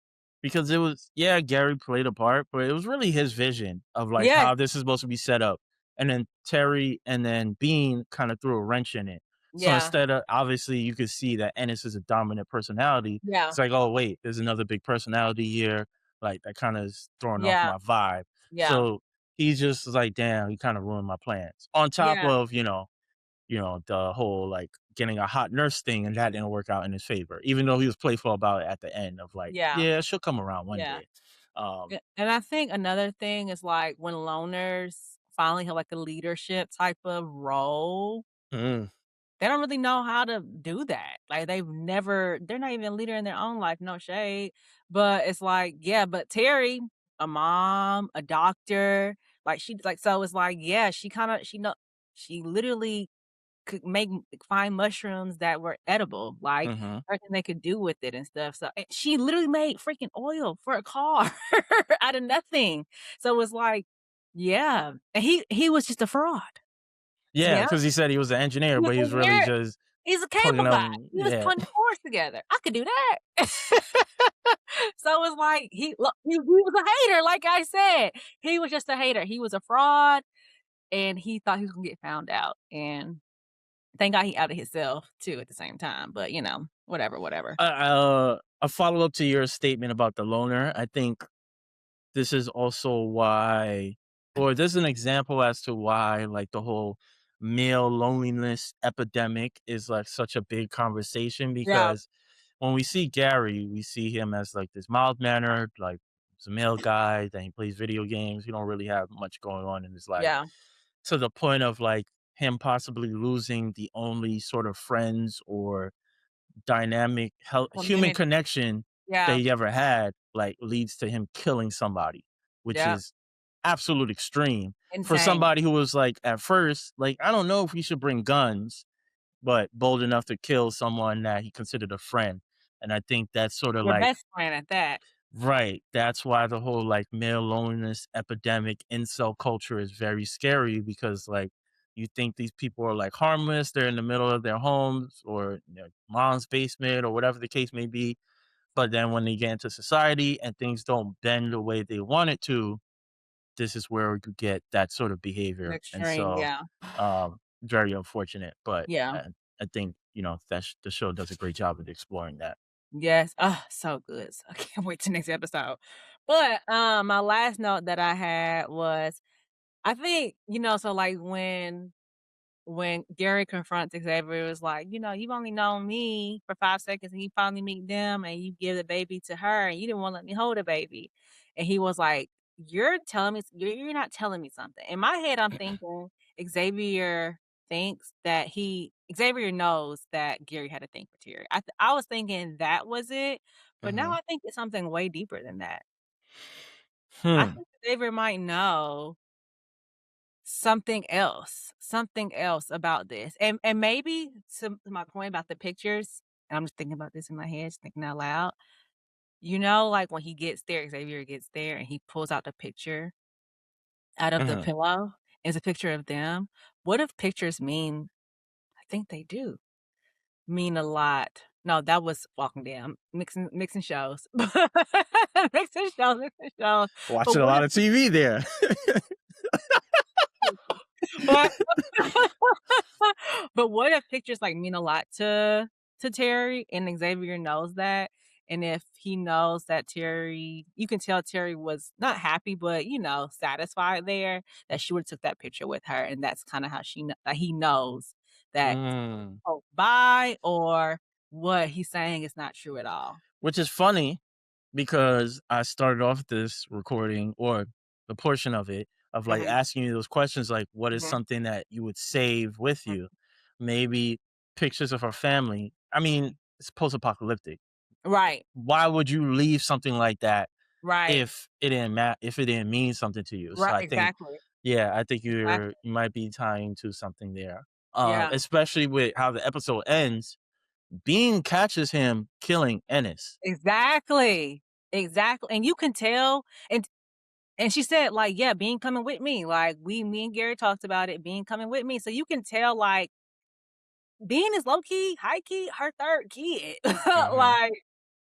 because it was yeah, Gary played a part, but it was really his vision of like Yes. how this is supposed to be set up. And then Terry and then Bean kind of threw a wrench in it. So Yeah. instead of obviously you could see that Ennis is a dominant personality. Yeah. It's like, oh wait, there's another big personality here. Like that kind of is throwing off Yeah. my vibe. Yeah. So he's just like, damn, he kind of ruined my plans. On top Yeah. of, the whole like getting a hot nurse thing and that didn't work out in his favor, even though he was playful about it at the end of like, Yeah. yeah, she'll come around one Yeah. day. Um, And I think another thing is like when loners finally have like a leadership type of role, mm, they don't really know how to do that. Like they're not even a leader in their own life, no shade. But it's like, yeah, but Terry, a mom, a doctor, like she like so it's like, yeah, she literally could find mushrooms that were edible, like mhm. everything they could do with it and stuff. So and she literally made freaking oil for a car out of nothing. So it was like, yeah. And he was just a fraud, to be Yeah, honest. because he said he was an engineer, He was but he an was really engineer. just He's a plugging cable guy. them. He was Yeah, putting cores together. I could do that. So it's like he was a hater, like I said. He was just a hater. He was a fraud, and he thought he was gonna get found out, and thank God he outed himself too at the same time, but, whatever, whatever. a follow up to your statement about the loner. I think this is also why, or this is an example as to why, like the whole male loneliness epidemic is like such a big conversation Yeah, because when we see Gary, we see him as like this mild mannered, like he's a male guy, then he plays video games. He don't really have much going on in his life yeah, to the point of like him possibly losing the only sort of friends or dynamic human community. connection that Yeah, he ever had, like leads to him killing somebody, which yeah, is absolute extreme for insane. somebody who was like at first like I don't know if we should bring guns but bold enough to kill someone that he considered a friend. And I think that's sort of Your like, best friend at that. right, that's why the whole like male loneliness epidemic incel culture is very scary because like you think these people are like harmless, they're in the middle of their homes or their mom's basement or whatever the case may be. But then when they get into society and things don't bend the way they want it to, this is where you get that sort of behavior. And Extreme, so yeah, very unfortunate. But yeah. I think the show does a great job of exploring that. Yes. Oh, so good. So I can't wait till next episode. But, my last note that I had was, I think, so, like, when Gary confronts Xavier, it was like, "You've only known me for 5 seconds, and you finally meet them, and you give the baby to her, and you didn't wanna let me hold the baby." And he was like, "You're telling me you're not telling me something." In my head, I'm thinking Xavier Xavier knows that Gary had a thing for Terry. I was thinking that was it, but now Mhm. I think it's something way deeper than that. I Hmm. think Xavier might know something else about this. And maybe to my point about the pictures, and I'm just thinking about this in my head, just thinking out loud. Like when he gets there, Xavier gets there and he pulls out the picture out of the Mhm. pillow. It's a picture of them. What if pictures mean I think they do mean a lot. No, that was Walking Dead. I'm mixing shows. Mixing shows. But Watching a what lot if of TV there. but but what if pictures, like, mean a lot to Terry and Xavier knows that? And if he knows that Terry you can tell Terry was not happy, but, satisfied there, that she would've took that picture with her, and that's kinda how that he knows that Mm. oh, bye or what he's saying is not true at all. Which is funny because I started off this recording or the portion of it of like Mhm, asking you those questions like what is mhm, something that you would save with mm. you? Maybe pictures of our family. I mean, it's post-apocalyptic. Right, Why would you leave something like that right, if it didn't mean something to you? So right, I think exactly, yeah, I think exactly. you might be tying to something there. Yeah, Especially with how the episode ends. Bean catches him killing Ennis. exactly, exactly, and you can tell and she said, like, "Yeah, Bean coming with me." Like, me and Gary talked about it, Bean coming with me. So you can tell, like, Bean is low key, high key, her 3rd kid. Mhm. Like,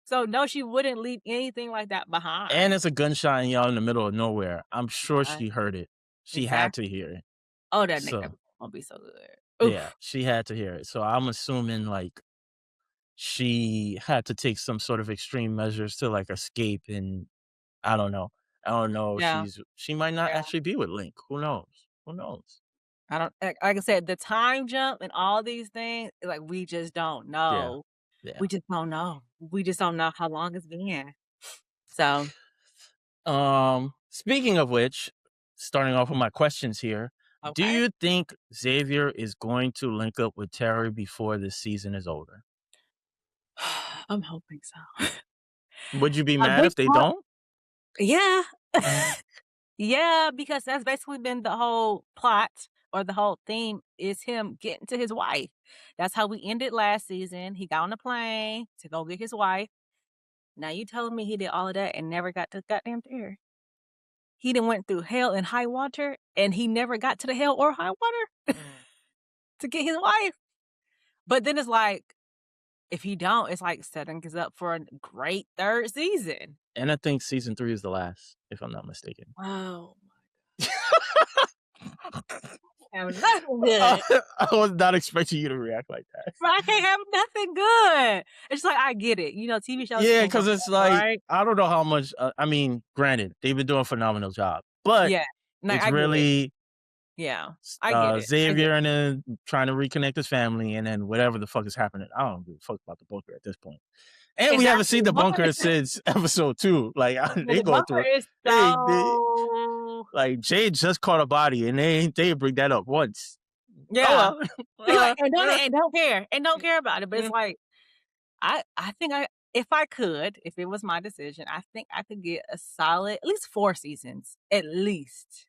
so no, she wouldn't leave anything like that And behind. it's a gunshot and y'all in the middle of nowhere. I'm sure Uh, she heard it. She had to exactly. hear it. Oh, that next So, episode gonna be so good. yeah, Oof. she had to hear it. So I'm assuming, like, she had to take some sort of extreme measures to, like, escape and I don't know. I don't know if Yeah, she might not yeah. actually be with Link. Who knows? Who knows? I don't like I said, the time jump and all these things, like, we just don't Yeah. know. Yeah. We just don't know. We just don't know how long it's been. So, Speaking of which, starting off with my questions here, do okay. you think Xavier is going to link up with Terry before this season is over? I'm hoping so. Would you be A mad big if they part don't? yeah. Yeah, because that's basically been the whole plot or the whole theme is him getting to his wife. That's how we ended last season. He got on a plane to go get his wife. Now you telling me he did all of that and never got to goddamn there. He done went through hell and high water, and he never got to the hell or high water to get his wife. But then it's like, if he don't, it's like setting us up for a great 3rd season. And I think season 3 is the last, if I'm not mistaken. Oh, have nothing good. I was not expecting you to react like that. But I can't have nothing good. It's like, I get it. TV shows Yeah, can't go because it's forever, like, right? I don't know how much, I mean, granted, they've been doing a phenomenal job, but Yeah. Like, it's I get it. really Yeah. I get it. I get Xavier it. and then trying to reconnect his family and then whatever the fuck is happening. I don't give a fuck about the bunker at this point. And we haven't Exactly. seen The the bunker bunker is since episode 2. Like, yeah, they the going bunker through it. is They so like, Jade just caught a body and they bring that up once. Oh, yeah. well. It's like, and don't care about it, but it's Mm. like, I think if it was my decision, I think I could get a solid at least 4 seasons, at least.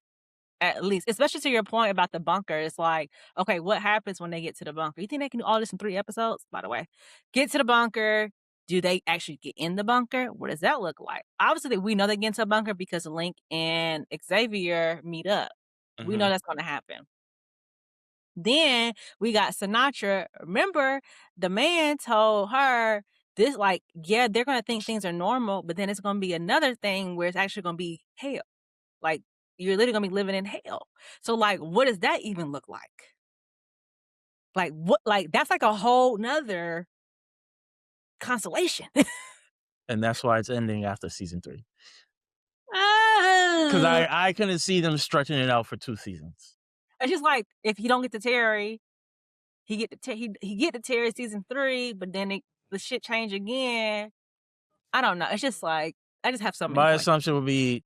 At least, especially to your point about the bunker, it's like, okay, what happens when they get to the bunker? You think they can do all this in 3 episodes? By the way, get to the bunker. Do they actually get in the bunker? What does that look like? Obviously, we know they get into a bunker because Link and Xavier meet up. We know Mhm, that's going to happen. Then we got Sinatra. Remember, the man told her this, like, yeah, they're going to think things are normal, but then it's going to be another thing where it's actually going to be hell. Like, you're literally gonna be living in hell. So, like, what does that even look like? Like, what like, that's like a whole nother constellation. and that's why it's ending after season 3. Because Ah, I couldn't see them stretching it out for 2 seasons. it's just like, if you don't get to Terry, he get to Terry season 3, but then the shit change again. I don't know, it's just like, I just have so many My questions. assumption would be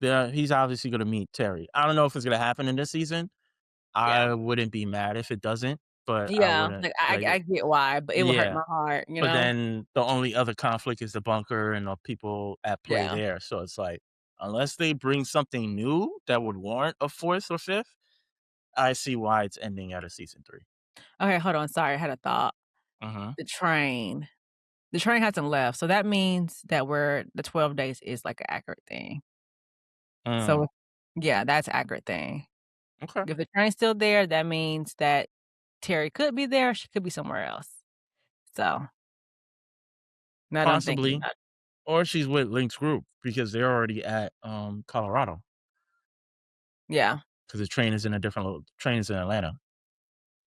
he's obviously gonna meet Terry. I don't know if it's gonna happen in this season. Yeah. I wouldn't be mad if it doesn't, but I Yeah, wouldn't like, I get why, but it would hurt yeah. my heart, you But know? then the only other conflict is the bunker and the people at play Yeah. there. So it's like, unless they bring something new that would warrant a 4th or 5th, I see why it's ending at a season 3. Okay, hold on, sorry, I had a thought. Mhm. The train. The train hasn't left, so that means that the 12 days is, like, an accurate thing. Mm, So yeah, that's accurate thing. okay. If the train's still there, that means that Terry could be there, she could be somewhere else. So, now that I'm thinking Possibly. about it. Or she's with Link's group because they're already at, Colorado Yeah, because the train is in Atlanta.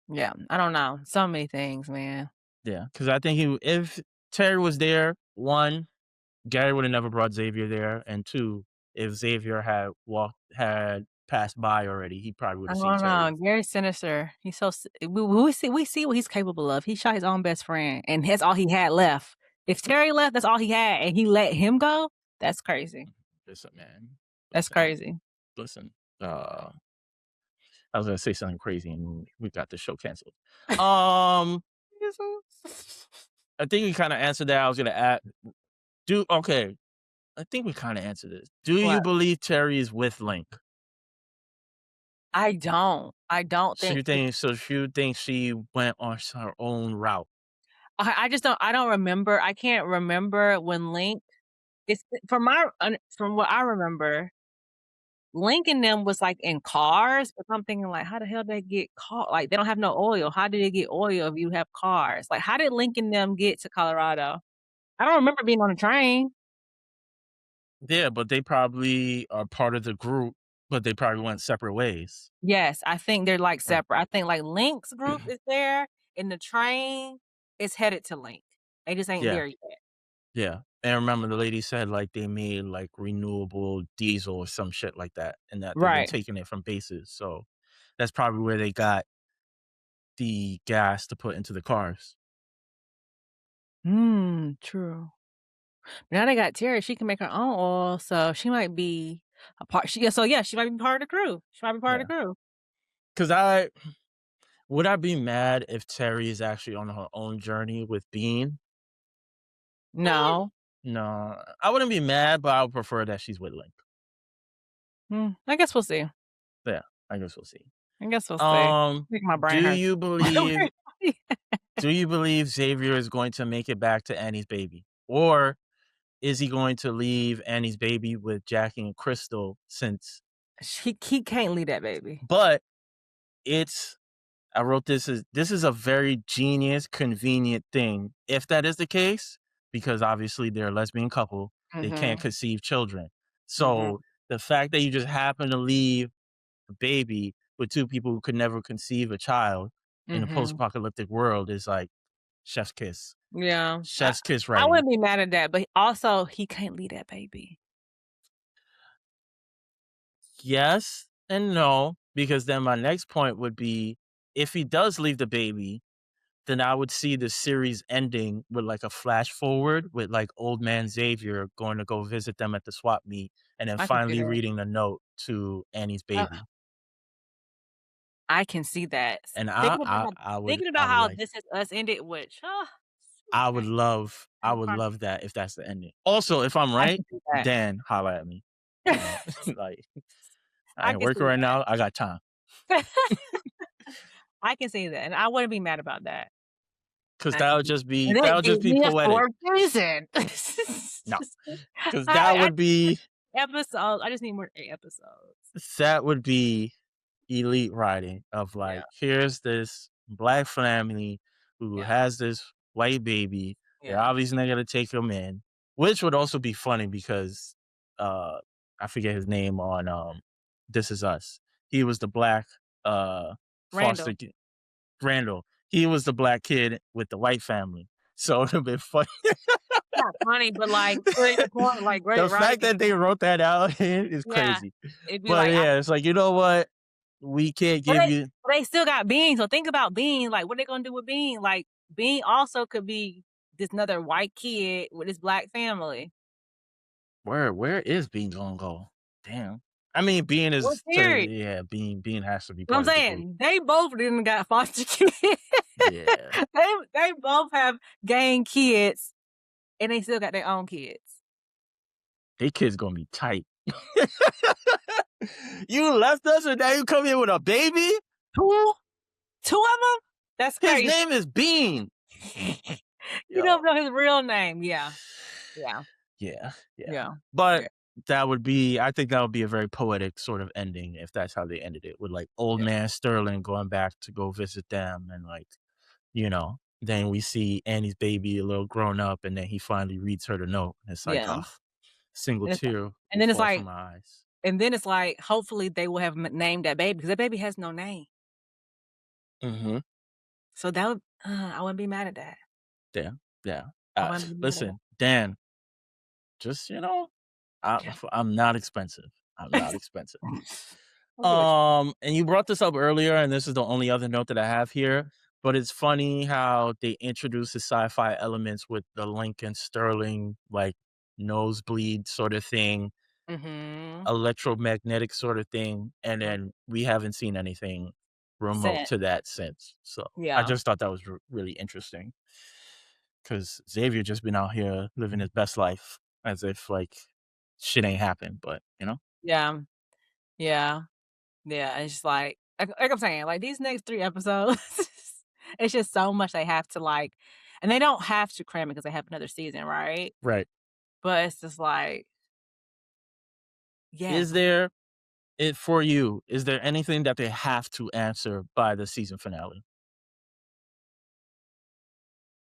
yeah, I don't know. So many things, man. Yeah, because I think if Terry was there, 1, Gary would have never brought Xavier there, and 2, if Xavier had passed by already, he probably would I have seen don't Terry. know, Gary's sinister. He's so s we see what he's capable of. He shot his own best friend, and that's all he had left. If Terry left, that's all he had, and he let him go? That's crazy. Listen, man. That's Listen, crazy. listen. I was gonna say something crazy, and we got the show canceled. Um, I think we kinda answered that. I was gonna add do okay, I think we kinda answered this. Do you What? believe Terry is with Link? I don't. I don't So think you think she went on her own route? I just don't I don't remember. I can't remember when Link it's from what I remember, Link and them was, like, in cars, but I'm thinking, like, how the hell they get caught? Like, they don't have no oil. How did they get oil if you have cars? Like, how did Link and them get to Colorado? I don't remember being on a train. Yeah, but they probably are part of the group, but they probably went separate ways. Yes, I think they're, like, Right. separate. I think, like, Link's group is there, and the train is headed to Link. They just ain't Yeah, there yet. yeah. And remember the lady said, like, they made, like, renewable diesel or some shit like that, and that they've been Right. taking it from bases, so that's probably where they got the gas to put into the cars. True. Now they got Terry, she can make her own oil, so she might be a part she yeah, so yeah, she might be part of the crew. She might be part of Yeah, the crew. 'cause would I be mad if Terry is actually on her own journey with Bean? Eh, No. no, I wouldn't be mad, but I would prefer that she's with Link. I guess we'll see. Yeah, I guess we'll see. I guess we'll see. I Um, think my do brain hurts. you believe do you believe Xavier is going to make it back to Annie's baby? Or is he going to leave Annie's baby with Jackie and Crystal He can't leave that baby. but it's I wrote this is a very genius, convenient thing. If that is the case, because obviously they're a lesbian couple, they can't Mhm, conceive children. mhm, So the fact that you just happen to leave a baby with 2 people who could never conceive a child in a mhm. post-apocalyptic world is like chef's kiss. Yeah. Chef's kiss I writing. wouldn't be mad at that, but also he can't leave that baby. Yes and no, because then my next point would be if he does leave the baby, then I would see the series ending with like a flash forward with like old man Xavier going to go visit them at the swap meet and then I can see finally that. reading the note to Annie's Uh, baby. I can see that. And Thinking I about would how like This Is Us ended, which, I would okay, love I I'm would part love that if that's the ending. Also, if I'm I right, can see that. then holla at me. You know, like I I ain't can working see right that. now. I got time. I can see that, and I wouldn't be mad about that. Cause I can see and that they would just beat be me up poetic. for a reason. No, cause I just need episodes. I just need more episodes. that would be elite writing of Yeah, like, here's this black family who yeah, has this white baby. They're yeah. obviously not gonna take him in, which would also be funny because uh I forget his name on This Is Us. He was the black uh foster Randall. ki- Randall. He was the black kid with the white family. So it would have been funny. Not funny, but, like, straight to the point, like, great The fact writing. that they wrote that out is Yeah. crazy. It'd be But like, I yeah, it's like, you know what? We can't but give you they still got Bean, so think about Bean, like, what they gonna do with Bean? Like, Bean also could be this another white kid with his black family. where is Bean gonna go? Damn. I mean, Bean What is period? yeah, Bean has to be You know what part of the I'm group. saying? They both didn't got foster kids. Yeah. They both have gang kids, and they still got their own kids. They kids gonna be tight. You left us and now you come here with a baby? 2? 2 of them? That's His crazy. name is Bean. You Yo. don't know his real name. Yeah. Yeah. Yeah, yeah. Yeah. But Yeah. I think that would be a very poetic sort of ending if that's how they ended it, with like old Yeah. man Sterling going back to go visit them and like, then we see Annie's baby a little grown up and then he finally reads her the note. And it's like, Yeah. oh, single And it's tear and will then it's fall like from my eyes. hopefully they will have named that baby because that baby has no name. Mhm. So that would I wouldn't be mad at that. Yeah, yeah. I wouldn't be mad at that. Listen, Dan, just, Yeah. I'm not expensive. I'm not expensive. I get what you And you brought this up earlier, and this is the only other note that I have here, but it's funny how they introduce the sci-fi elements with the Lincoln Sterling, like, nosebleed sort of thing, mhm. electromagnetic sort of thing, and Mhm. then we haven't seen anything remote Scent. to that since. So I Yeah. just thought that was really interesting because Xavier just been out here living his best life as if like shit ain't happened, but Yeah. Yeah. Yeah. It's just like I'm saying, like these next 3 episodes, it's just so much they have to like and they don't have to cram it because they have another season, right? right. But it's just like, yes. Is there it for you? Is there anything that they have to answer by the season finale?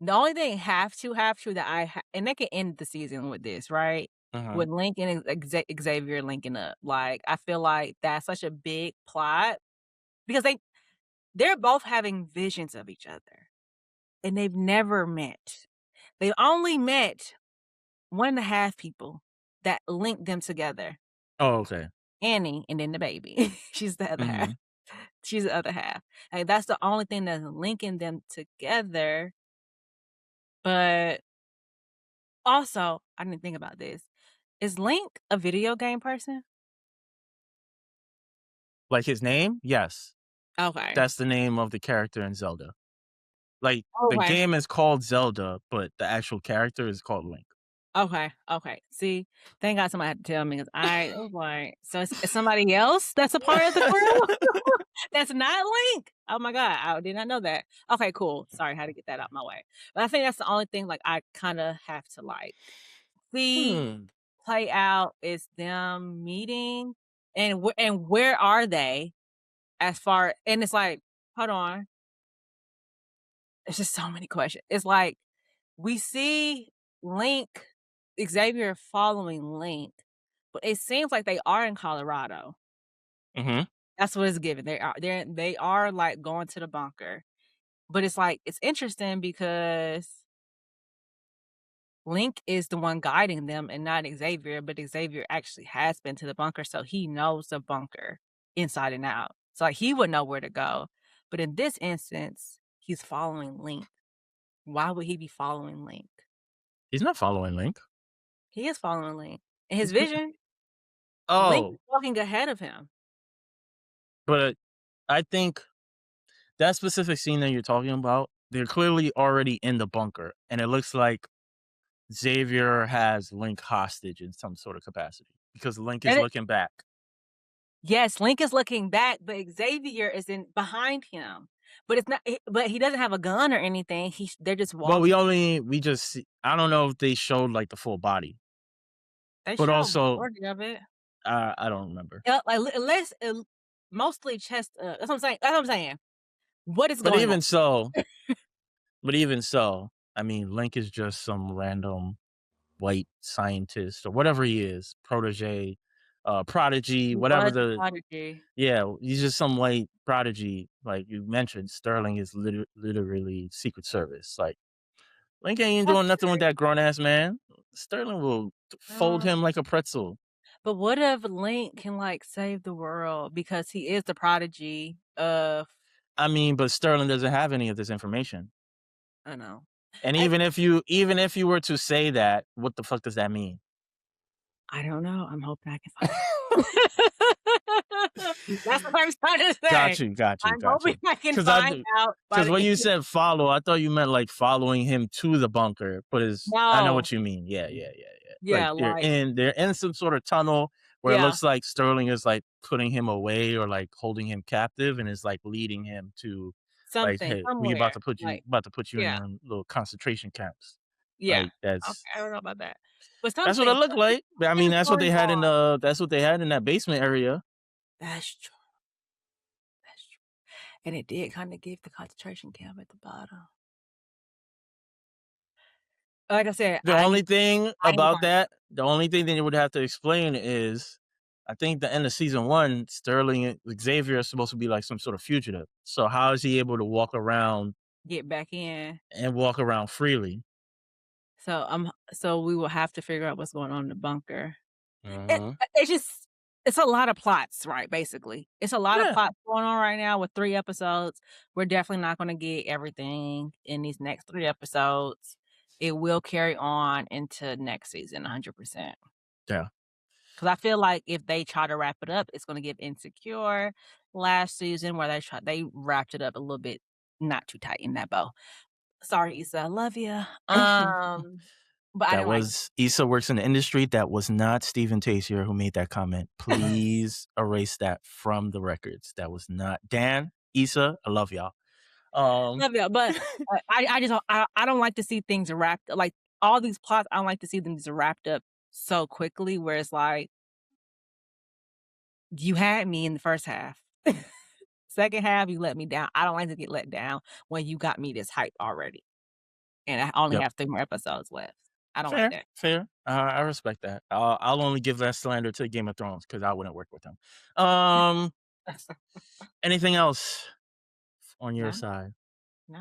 The only thing have to that and they can end the season with this, right? Uh-huh. With Lincoln and Xavier linking up. Like, I feel like that's such a big plot because they're both having visions of each other and they've never met. They've only met 1.5 people that linked them together. Oh, okay. Annie and then the baby. She's the other half. Mhm. She's the other half. Like, that's the only thing that's linking them together. But also, I didn't think about this. Is Link a video game person? Like his name? Yes. Okay. That's the name of the character in Zelda. Like the Okay. game is called Zelda, but the actual character is called Link. Okay. Okay. See, thank God somebody had to tell me because I was like, so it's somebody else that's a part of the crew that's not Link. Oh my God, I did not know that. Okay, cool. Sorry, how to get that out my way. But I think that's the only thing like I kind of have to like see Hmm. play out is them meeting and where are they as far and it's like hold on, it's just so many questions. It's like we see Link, Xavier following Link, but it seems like they are in Colorado. Mhm. That's what it's given. They are like going to the bunker. But it's like it's interesting because Link is the one guiding them and not Xavier, but Xavier actually has been to the bunker, so he knows the bunker inside and out. So like he would know where to go. But in this instance, he's following Link. Why would he be following Link? He's not following Link. He is following Link. In his vision, Link is Oh, walking ahead of him. but I think that specific scene that you're talking about, they're clearly already in the bunker, and it looks like Xavier has Link hostage in some sort of capacity because Link is And it looking back. yes, Link is looking back, but Xavier is in behind him. But it's not but he doesn't have a gun or anything. They're just Well, walking. we just I don't know if they showed like the full body, They but show also majority of it. I don't remember. Like, unless mostly chest that's what I'm saying that's what I'm saying. What is But going on? even so, I mean, Link is just some random white scientist or whatever he is, protege prodigy, He whatever was a the prodigy. yeah, he's just some white prodigy. Like you mentioned, Sterling is literally Secret Service. Like Link ain't even That's doing nothing with true. that grown ass man. Sterling will fold Uh, him like a pretzel. but what if Link can, like, save the world because he is the prodigy of I mean, but Sterling doesn't have any of this information. I know. And I even if you were to say that, what the fuck does that mean? I don't know, I'm hoping I can find out. That's what I'm trying to say. Got you, got you, I'm got hoping you. I can Because I find out by because the when end you of said follow, I thought you meant like following him to the bunker. But is I know No. what you mean. Yeah, yeah, yeah, yeah. Like Yeah, like they're in some sort of tunnel where it yeah, looks like Sterling is like putting him away or like holding him captive and is like leading him to like, something, hey, we somewhere, about to put you in yeah, your little concentration camps. yeah. Like Okay, that's I don't know about that. But that's what it something, looked like. But I mean, something stories on. that's what they had in that basement area. That's true, that's true. And it did kinda give the concentration camp at the bottom. Like I said, The only thing that you would have to explain is, I think the end of season 1, Sterling and Xavier is supposed to be like some sort of fugitive. So how is he able to get back in. walk around freely? So we will have to figure out what's going on in the bunker. It Mhm. it's just it's a lot of plots, right, basically. It's a lot of Yeah, plots going on right now with 3 episodes. We're definitely not gonna get everything in these next 3 episodes. It will carry on into next season 100%. yeah. 'Cause I feel like if they try to wrap it up, it's gonna give Insecure last season where they wrapped it up a little bit not too tight in that bow. Sorry, Issa, I love you. But I That didn't like was Issa works in the industry. That was not Stephen Tasier who made that comment. Please erase that from the records. That was not Dan, Issa, I love y'all. Um love y'all, but I just I don't like to see things wrapped like, all these plots, I don't like to see them just wrapped up so quickly where it's like, "You had me in the first half. Second half, you let me down." I don't like to get let down when you got me this hype already, and I only Yep. have 3 more episodes left. I don't like Fair, that. fair. I respect that. I'll only give that slander to Game of Thrones because I wouldn't work with them. Anything else on your No, side?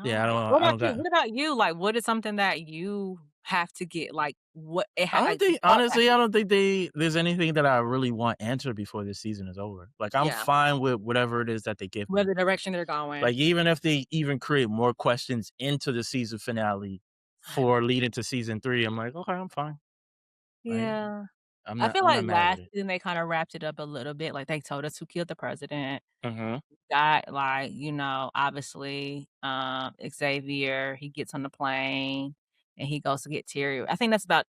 Yeah, no. What I about don't you? got. What about you? Like, what is something that you have to get, like, what it I don't like, the think thought has honestly, to I don't think there's anything that I really want answered before this season is over. Like I'm yeah, fine with whatever it is that they give where me. the direction they're going. Like even if they even create more questions into the season finale for leading to season 3, I'm like, okay, I'm fine. Like Yeah. I feel I'm like not mad with last it. season they kinda wrapped it up a little bit, like, they told us who killed the president. Mhm. Got, like, obviously, Xavier, he gets on the plane, and he goes to get Terry. I think that's about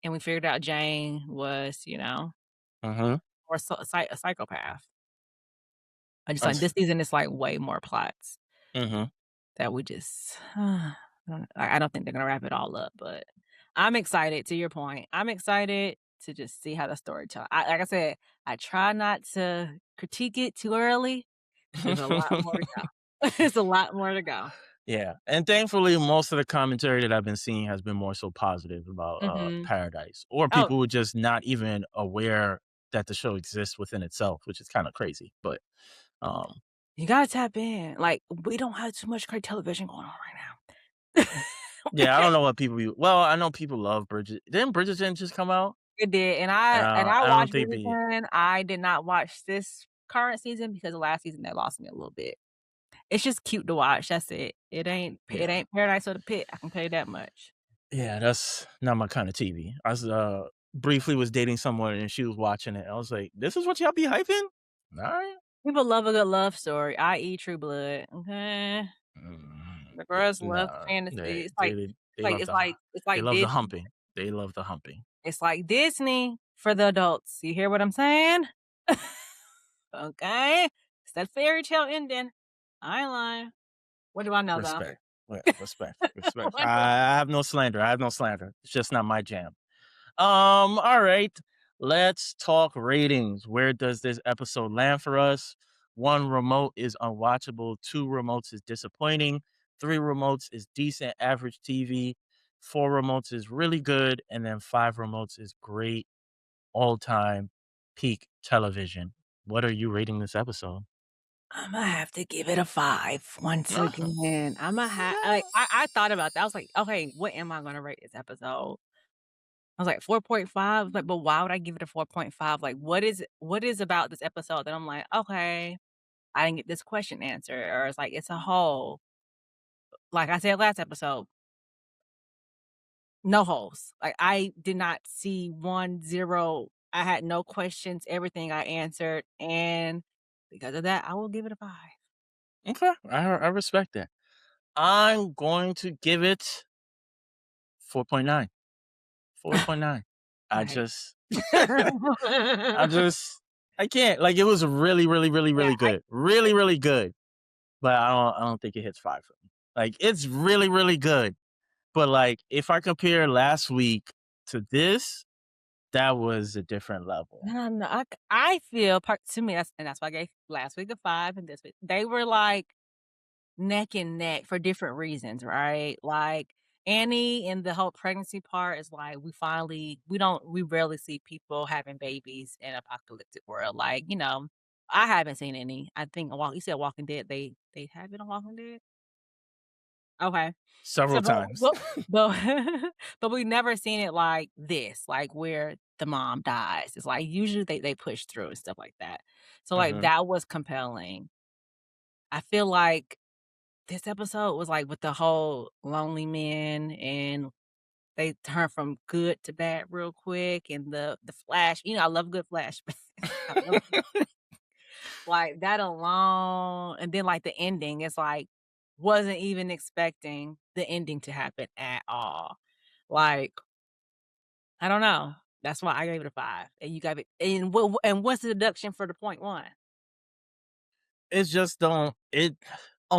and we figured out Jane was, Mhm. or a psychopath. I just like That's this season is, like, way more plots mhm. that we just I don't think they're gonna wrap it all up, but I'm excited, to your point. I'm excited to just see how the story tell like I said, I try not to critique it too early because there's a lot more to go. There's a lot more to go. Yeah, and thankfully, most of the commentary that I've been seeing has been more so positive about, Mhm. Paradise, or Oh, people who are just not even aware that the show exists within itself, which is kinda crazy, but, um you gotta tap in. Like, we don't have too much great television going on right now. We yeah, I don't know what people I know people love didn't Bridgerton just come out? It did, and I I don't watched think the Bridgerton. I did not watch this current season because the last season they lost me a little bit. It's just cute to watch, that's it. It yeah. ain't Paradise or the Pit, I can tell you that much. Yeah, that's not my kinda TV. Briefly was dating someone and she was watching it. I was like, "This is what y'all be hyping? Alright." People love a good love story, i.e. True Blood, okay? The girls love Nah, fantasy. they love It's they like love the Disney. humping. They love the humping. It's like Disney for the adults. You hear what I'm saying? Okay? It's that fairy tale ending. I ain't lying. What do I know, though? Respect. Yeah, respect, respect. What do I have no slander. I have no slander. It's just not my jam. All right. Let's talk ratings. Where does this episode land for us? 1 remote is unwatchable, 2 remotes is disappointing, 3 remotes is decent average TV, 4 remotes is really good, and then 5 remotes is great all time. peak television. What are you rating this episode? Imma have to give it a 5 once again. Imma like, I thought about that. I was like, "Okay, what am I gonna rate this episode?" I was like, 4.5, like, but why would I give it a 4.5? Like, what is about this episode that I'm like, "Okay, I didn't get this question answered," or it's like, it's a whole. Like I said last episode, no holes. Like, I did not see 1, 0. I had no questions, everything I answered, and because of that, I will give it a 5. Okay, I respect that. I'm going to give it 4.9. 4.9. I Right. just I just I can't. Like, it was really, really, really, Yeah, really good. Really, really good. But I don't think it hits 5 for me. Like, it's really, really good. But, like, if I compare last week to this, that was a different level. I don't know, I feel part to me, that's why I gave last week a 5 and this week they were, like, neck and neck for different reasons, right? Like, Annie and the whole pregnancy part is like, we rarely see people having babies in apocalyptic world, like, I haven't seen any. I think you said Walking Dead, they have it on Walking Dead? Okay. So, Several but times. but but but we've never seen it like this, like, where the mom dies. It's like, usually they push through and stuff like that. So, like, Mhm. that was compelling. I feel like this episode was, like, with the whole lonely men, and they turn from good to bad real quick, and the flash, I love good flashbacks. I love like, that alone, and then, like, the ending, it's like, wasn't even expecting the ending to happen at all. Like, I don't know. That's why I gave it a 5, and you gave it, and what's the deduction for the point 1? It's just don't it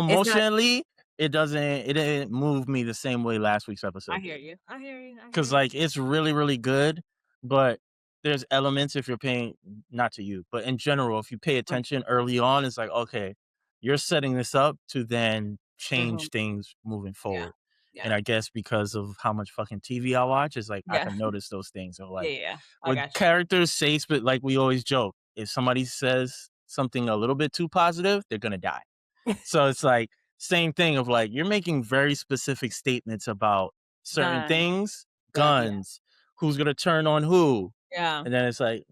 It's not. emotionally, it didn't move me the same way last week's I episode hear did. you. I hear you. I hear 'Cause, you. like, it's really, really good, but there's elements if you're paying not to you, but in general, if you pay Mm, attention early on, it's like, okay, you're setting this up to then mhm. change things moving Yeah. forward. And Yeah. I guess because of how much fucking TV I watch, it's like I Yeah. can notice those things of Yeah, like yeah. I when got characters say like we always joke, if somebody says something a little bit too positive, they're gonna die. you. So it's like same thing of like you're making very specific statements about certain Gun. things, Yeah. guns, who's gonna turn on who, Yeah. and then it's like,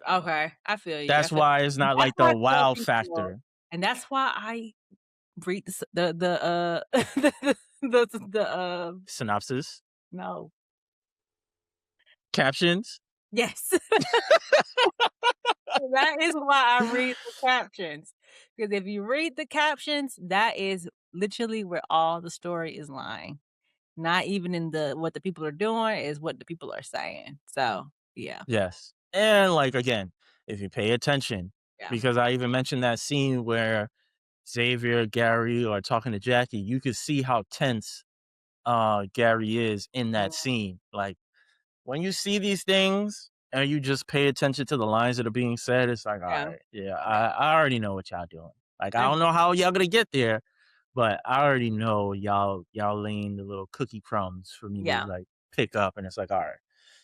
Okay. I feel you. I that's feel why it's not that's like why the I tell wow people, factor. and that's why I read the Synopsis, no. captions. Yes. That is why I read the captions, because if you read the captions, that is literally where all the story is lying. Not even in the what the people are doing, is what the people are saying. So, yeah. Yes, and like again, if you pay attention, Yeah. because I even mentioned that scene where Xavier, Gary are talking to Jackie, you could see how tense Gary is in that Mhm. scene. Like when you see these things and you just pay attention to the lines that are being said, it's like, all Yeah. right, yeah, Yeah. I already know what y'all doing. Like, I I don't know how y'all gonna get there, but I already know y'all laying the little cookie crumbs for me to yeah. like pick up, and it's like, all right.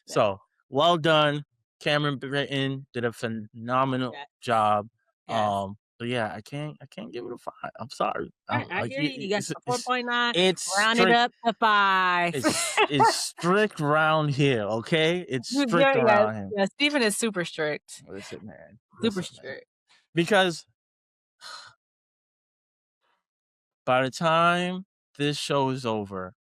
Yeah. So well done, Cameron Britton did a phenomenal Yes. job. Yes. But yeah, I can't give it a 5. I'm sorry. I Like hear you. You got a 4.9, it's round it strict up to 5. it's strict round here, okay? It's strict Yeah, yeah, around here. yeah, Steven is super strict. Listen, man. Super Listen, man. strict. Because by the time this show is over,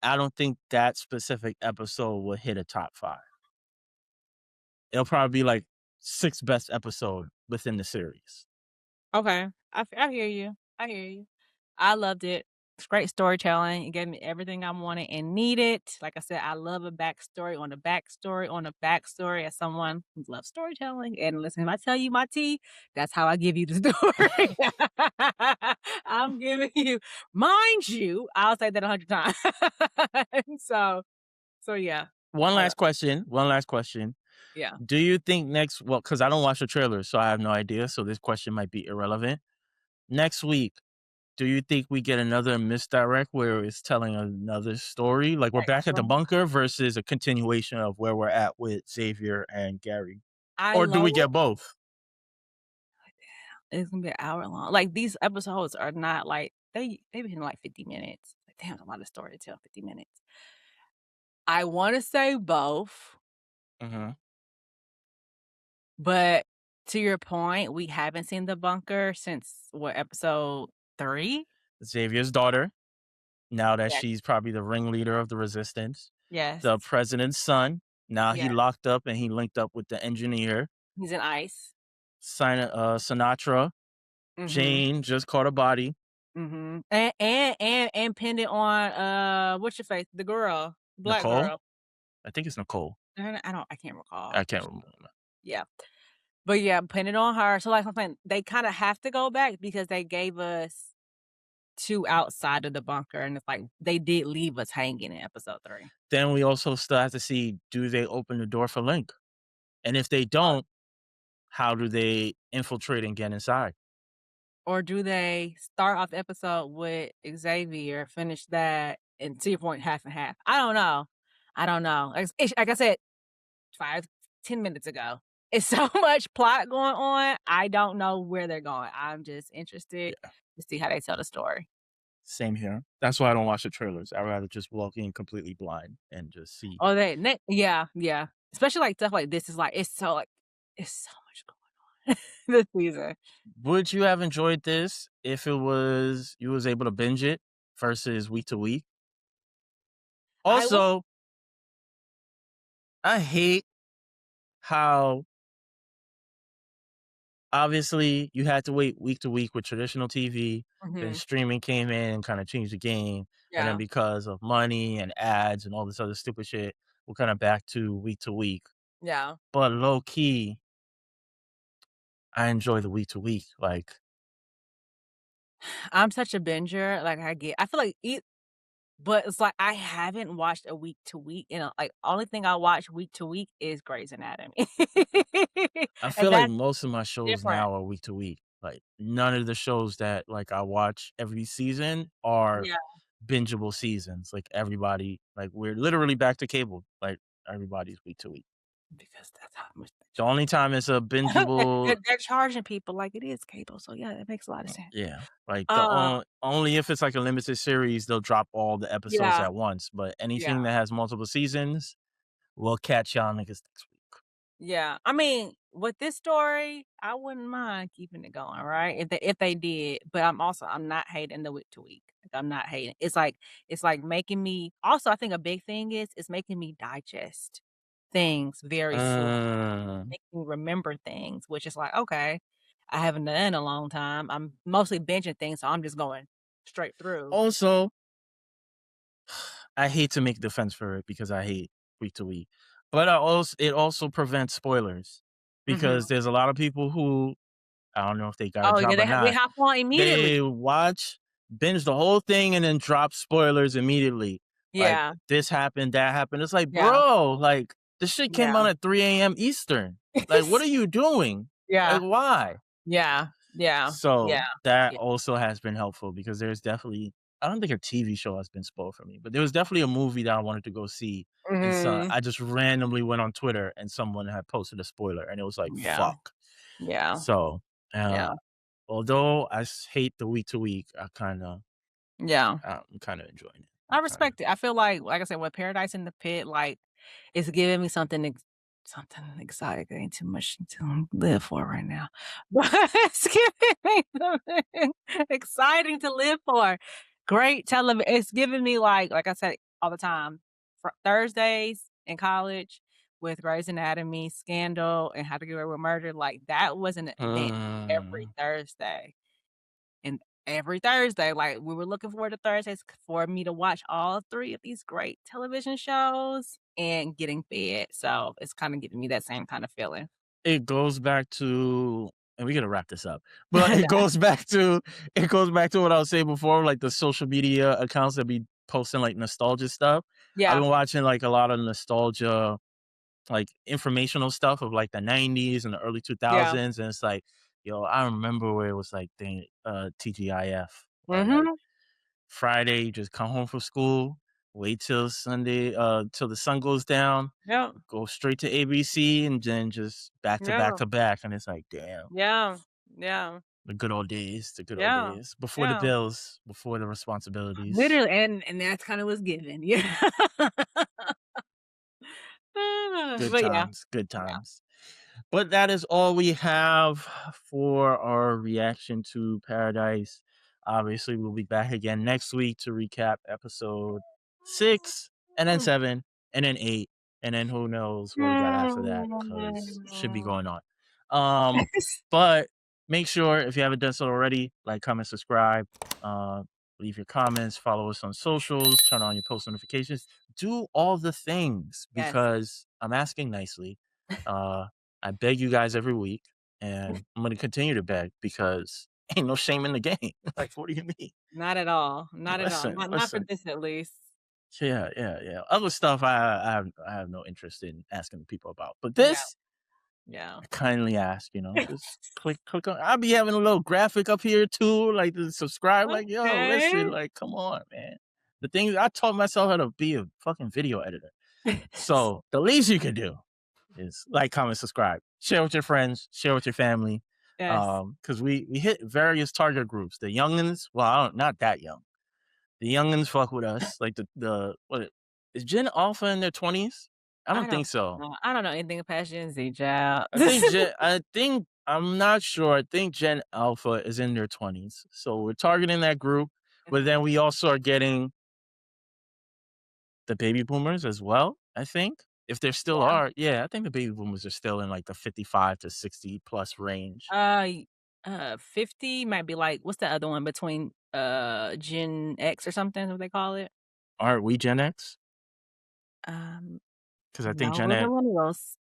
I don't think that specific episode will hit a top 5. It'll probably be like 6th best episode within the series. Okay. I hear you. I hear you. I loved it. It's great storytelling. It gave me everything I wanted and needed. Like I said, I love a backstory on a backstory on a backstory as someone who loves storytelling. And listen, if I tell you my tea, that's how I give you the story. I'm giving you, mind you, I'll say that 100 times. So yeah. One I love last question, one last question. yeah. Do you think because I don't watch the trailers, so I have no idea, so this question might be irrelevant. Next week, do you think we get another misdirect where it's telling another story? Like we're back at the Right. bunker versus a continuation of where we're at with Xavier and Gary? I Or do love we get both? it's gonna be an hour long. Like, these episodes are not like they be hitting like 50 minutes. Like, damn, a lot of story to tell, 50 minutes. I wanna say both, Mhm. but to your point, we haven't seen the bunker since what, episode 3? Xavier's daughter, now that Yes. she's probably the ringleader of the resistance. Yes. The president's son, now he Yeah. locked up and he linked up with the engineer. He's in ICE. Sinatra, Mhm. Jane just caught a body. Mhm. And pinned it on, what's your face? The girl, black Nicole? girl. I think it's Nicole. I can't recall. I can't remember. Yeah. But yeah, pin it on her. So, like I'm saying, they kinda have to go back because they gave us 2 outside of the bunker, and it's like they did leave us hanging in episode 3. Then we also still have to see, do they open the door for Link? And if they don't, how do they infiltrate and get inside? Or do they start off the episode with Xavier, finish that, and to your point, half and half? I don't know. I don't know. Like I said 5, 10 minutes ago. It's so much plot going on, I don't know where they're going. I'm just interested Yeah, to see how they tell the story. same here. That's why I don't watch the trailers. I'd rather just walk in completely blind and just see. Oh, they ne yeah, yeah. Especially, like, stuff like this is, like it's so much going on this season. Would you have enjoyed this if it was you was able to binge it versus week to week? I would Also, I hate how obviously you had to wait week to week with traditional TV, then Mhm. streaming came in and kind of changed the game. And then Yeah, because of money and ads and all this other stupid shit, we're kind of back to week. yeah. But low key, I enjoy the week to week. Like, I'm such a binger, like, I feel like it but it's like I haven't watched a week to week, like, only thing I watch week to week is Grey's Anatomy. I And feel like that's most of my shows different. now are week to week. Like, none of the shows that like I watch every season are Yeah, bingeable seasons. Like everybody, like we're literally back to cable. Like everybody's week to week. because that's how much they The charge. only time it's a bingeable, They're charging people like it is cable, so yeah, that makes a lot of sense. yeah, like the Uh, only if it's like a limited series, they'll drop all the episodes yeah, at once. But yeah. anything that has multiple seasons, we'll catch y'all niggas next week. Yeah, I mean, with this story, I wouldn't mind keeping it going, right? If they did, but I'm not hating the week to week. Like, I'm not hating. It's like making me also, I think a big thing is it's making me digest things very slow, Mm. making me remember things, which is like, okay, I haven't done that in a long time. I'm mostly binging things, so I'm just going straight through. Also, I hate to make defense for it because I hate week to week, but it also prevents spoilers Mhm. because there's a lot of people who I don't know if they got a Oh, yeah, job or they not. hop on immediately. They binge the whole thing and then drop spoilers immediately. Like Yeah, this happened, that happened. It's like, yeah, bro, like this shit came yeah. out at 3 a.m. Eastern. Like, what are you doing? Like, Yeah, why? yeah, yeah, yeah, So that yeah. also has been helpful because there's definitely I don't think a TV show has been spoiled for me, but there was definitely a movie that I wanted to go see, and so Mhm. I just randomly went on Twitter and someone had posted a spoiler, and it was like, Yeah, "Fuck." yeah, So, yeah, although hate the week to week, yeah. I'm kind of enjoying it. I I'm kind of respect it. I feel like I said, with Paradise in the Pit, like, it's giving me something exotic. There ain't too much to live for right now, but it's giving me something exciting to live for. Great television. It's giving me, like I said all the time, for Thursdays in college with Grey's Anatomy, Scandal, and How to Get Away with Murder, like, that was an event every mm. Thursday. And every Thursday, like, we were looking forward to Thursdays for me to watch all 3 of these great television shows and getting fed, so it's kinda giving me that same kind of feeling. It goes back to and we gotta wrap this up, but it goes back to what I was saying before, like the social media accounts that be posting like nostalgia stuff. I've Yeah, been watching like a lot of nostalgia, like informational stuff of like the 90s and the early yeah, 2000s, and it's like, yo, I remember where it was like TGIF. But like Mhm. Friday, you just come home from school, wait till Sunday, till the sun goes down, Yep. go straight to ABC, and then just back to back Yeah. to back. And it's like, damn, Yeah. Yeah. the good old days, the good old Yeah. days before the Yeah. bills, before the responsibilities. Literally, and that's kinda what's given. Yeah. Good But yeah. times, good Yeah. times. But that is all we have for our reaction to Paradise. Obviously, we'll be back again next week to recap episode 6 and then 7 and then 8 and then who knows what we got after that because should be going on. Um, but make sure if you haven't done so already, like, comment, subscribe, uh, leave your comments, follow us on socials, turn on your post notifications, do all the things Yes. because I'm asking nicely. Uh, I beg you guys every week, and I'm gonna continue to beg because ain't no shame in the game. Like, what do you mean? Not at all. Not at all. Listen, Not for listen. this at least. Yeah, yeah, yeah. Other stuff I have no interest in asking people about, but Yeah. this Yeah. I kindly ask. Just click on. I'll be having a little graphic up here too, like to subscribe. Like, yo, listen, Okay. like, come on, man. The thing I taught myself how to be a fucking video editor, so the least you can do is like, comment, subscribe, share with your friends, share with your family. Yes. Because we hit various target groups. The youngins, well, not that young. The youngins fuck with us. Like the what is Gen Alpha in their 20s? I I don't don't think so. know. I don't know anything past Gen Z, child. I'm not sure. I think Gen Alpha is in their 20s. So we're targeting that group, but then we also are getting the baby boomers as well, I think. If there still Yeah. are, yeah, I think the baby boomers are still in like the 55 to 60 plus range. Y 50 might be like what's the other one between, Gen X or something, what they call it? Aren't we Gen X? Um, Because no, we're millennials.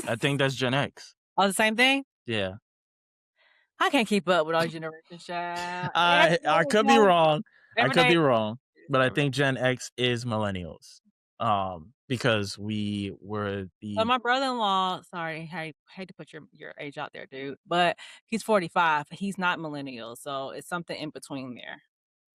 I think that's Gen X. Oh, the same thing? Yeah. I can't keep up with our generation, child. I could be Day wrong. I every could day be wrong, but I every think Gen X is millennials. Because we were So the my brother-in-law, sorry, hate to put your age out there, dude, but he's 45. He's not millennial, so it's something in between there.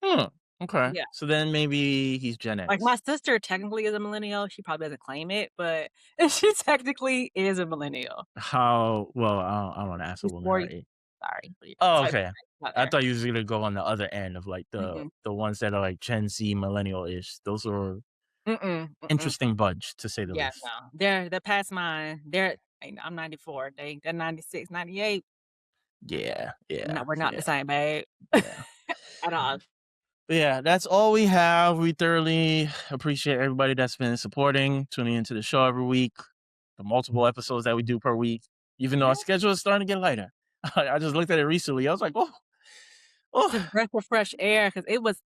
hmm, okay. Yeah. So then maybe he's Gen Like, my X. sister technically is a millennial. She probably doesn't claim it, but she technically is a millennial. How well, I don't wanna ask a She's woman her 40. age. Sorry, but yeah, Oh, so okay. out I there. thought you was gonna go on the other end of like the Mm-mm. the ones that are like Gen Z millennial-ish. Those are Mm-mm. Mm-mm. interesting bunch to say the Yeah, least. no. They're past mine. I'm 94. They're 96, 98. Yeah, No, yeah, we're not the yeah, same, babe. yeah. At all. But yeah, that's all we have. We thoroughly appreciate everybody that's been supporting, tuning into the show every week, the multiple episodes that we do per week, even though Yeah. our schedule is starting to get lighter. I just looked at it recently. I was like, oh, It's oh, a breath of fresh air because it was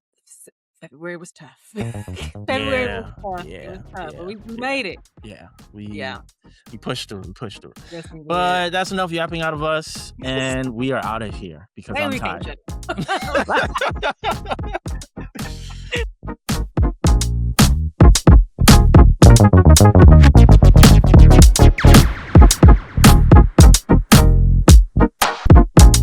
February was tough. February was yeah, tough. It was yeah, tough, but yeah, we yeah, made it. yeah. Yeah. We pushed through, we pushed through. Yes, we did. But that's enough yapping out of us, and we are out of here because Maybe I'm we can't tired. shut it.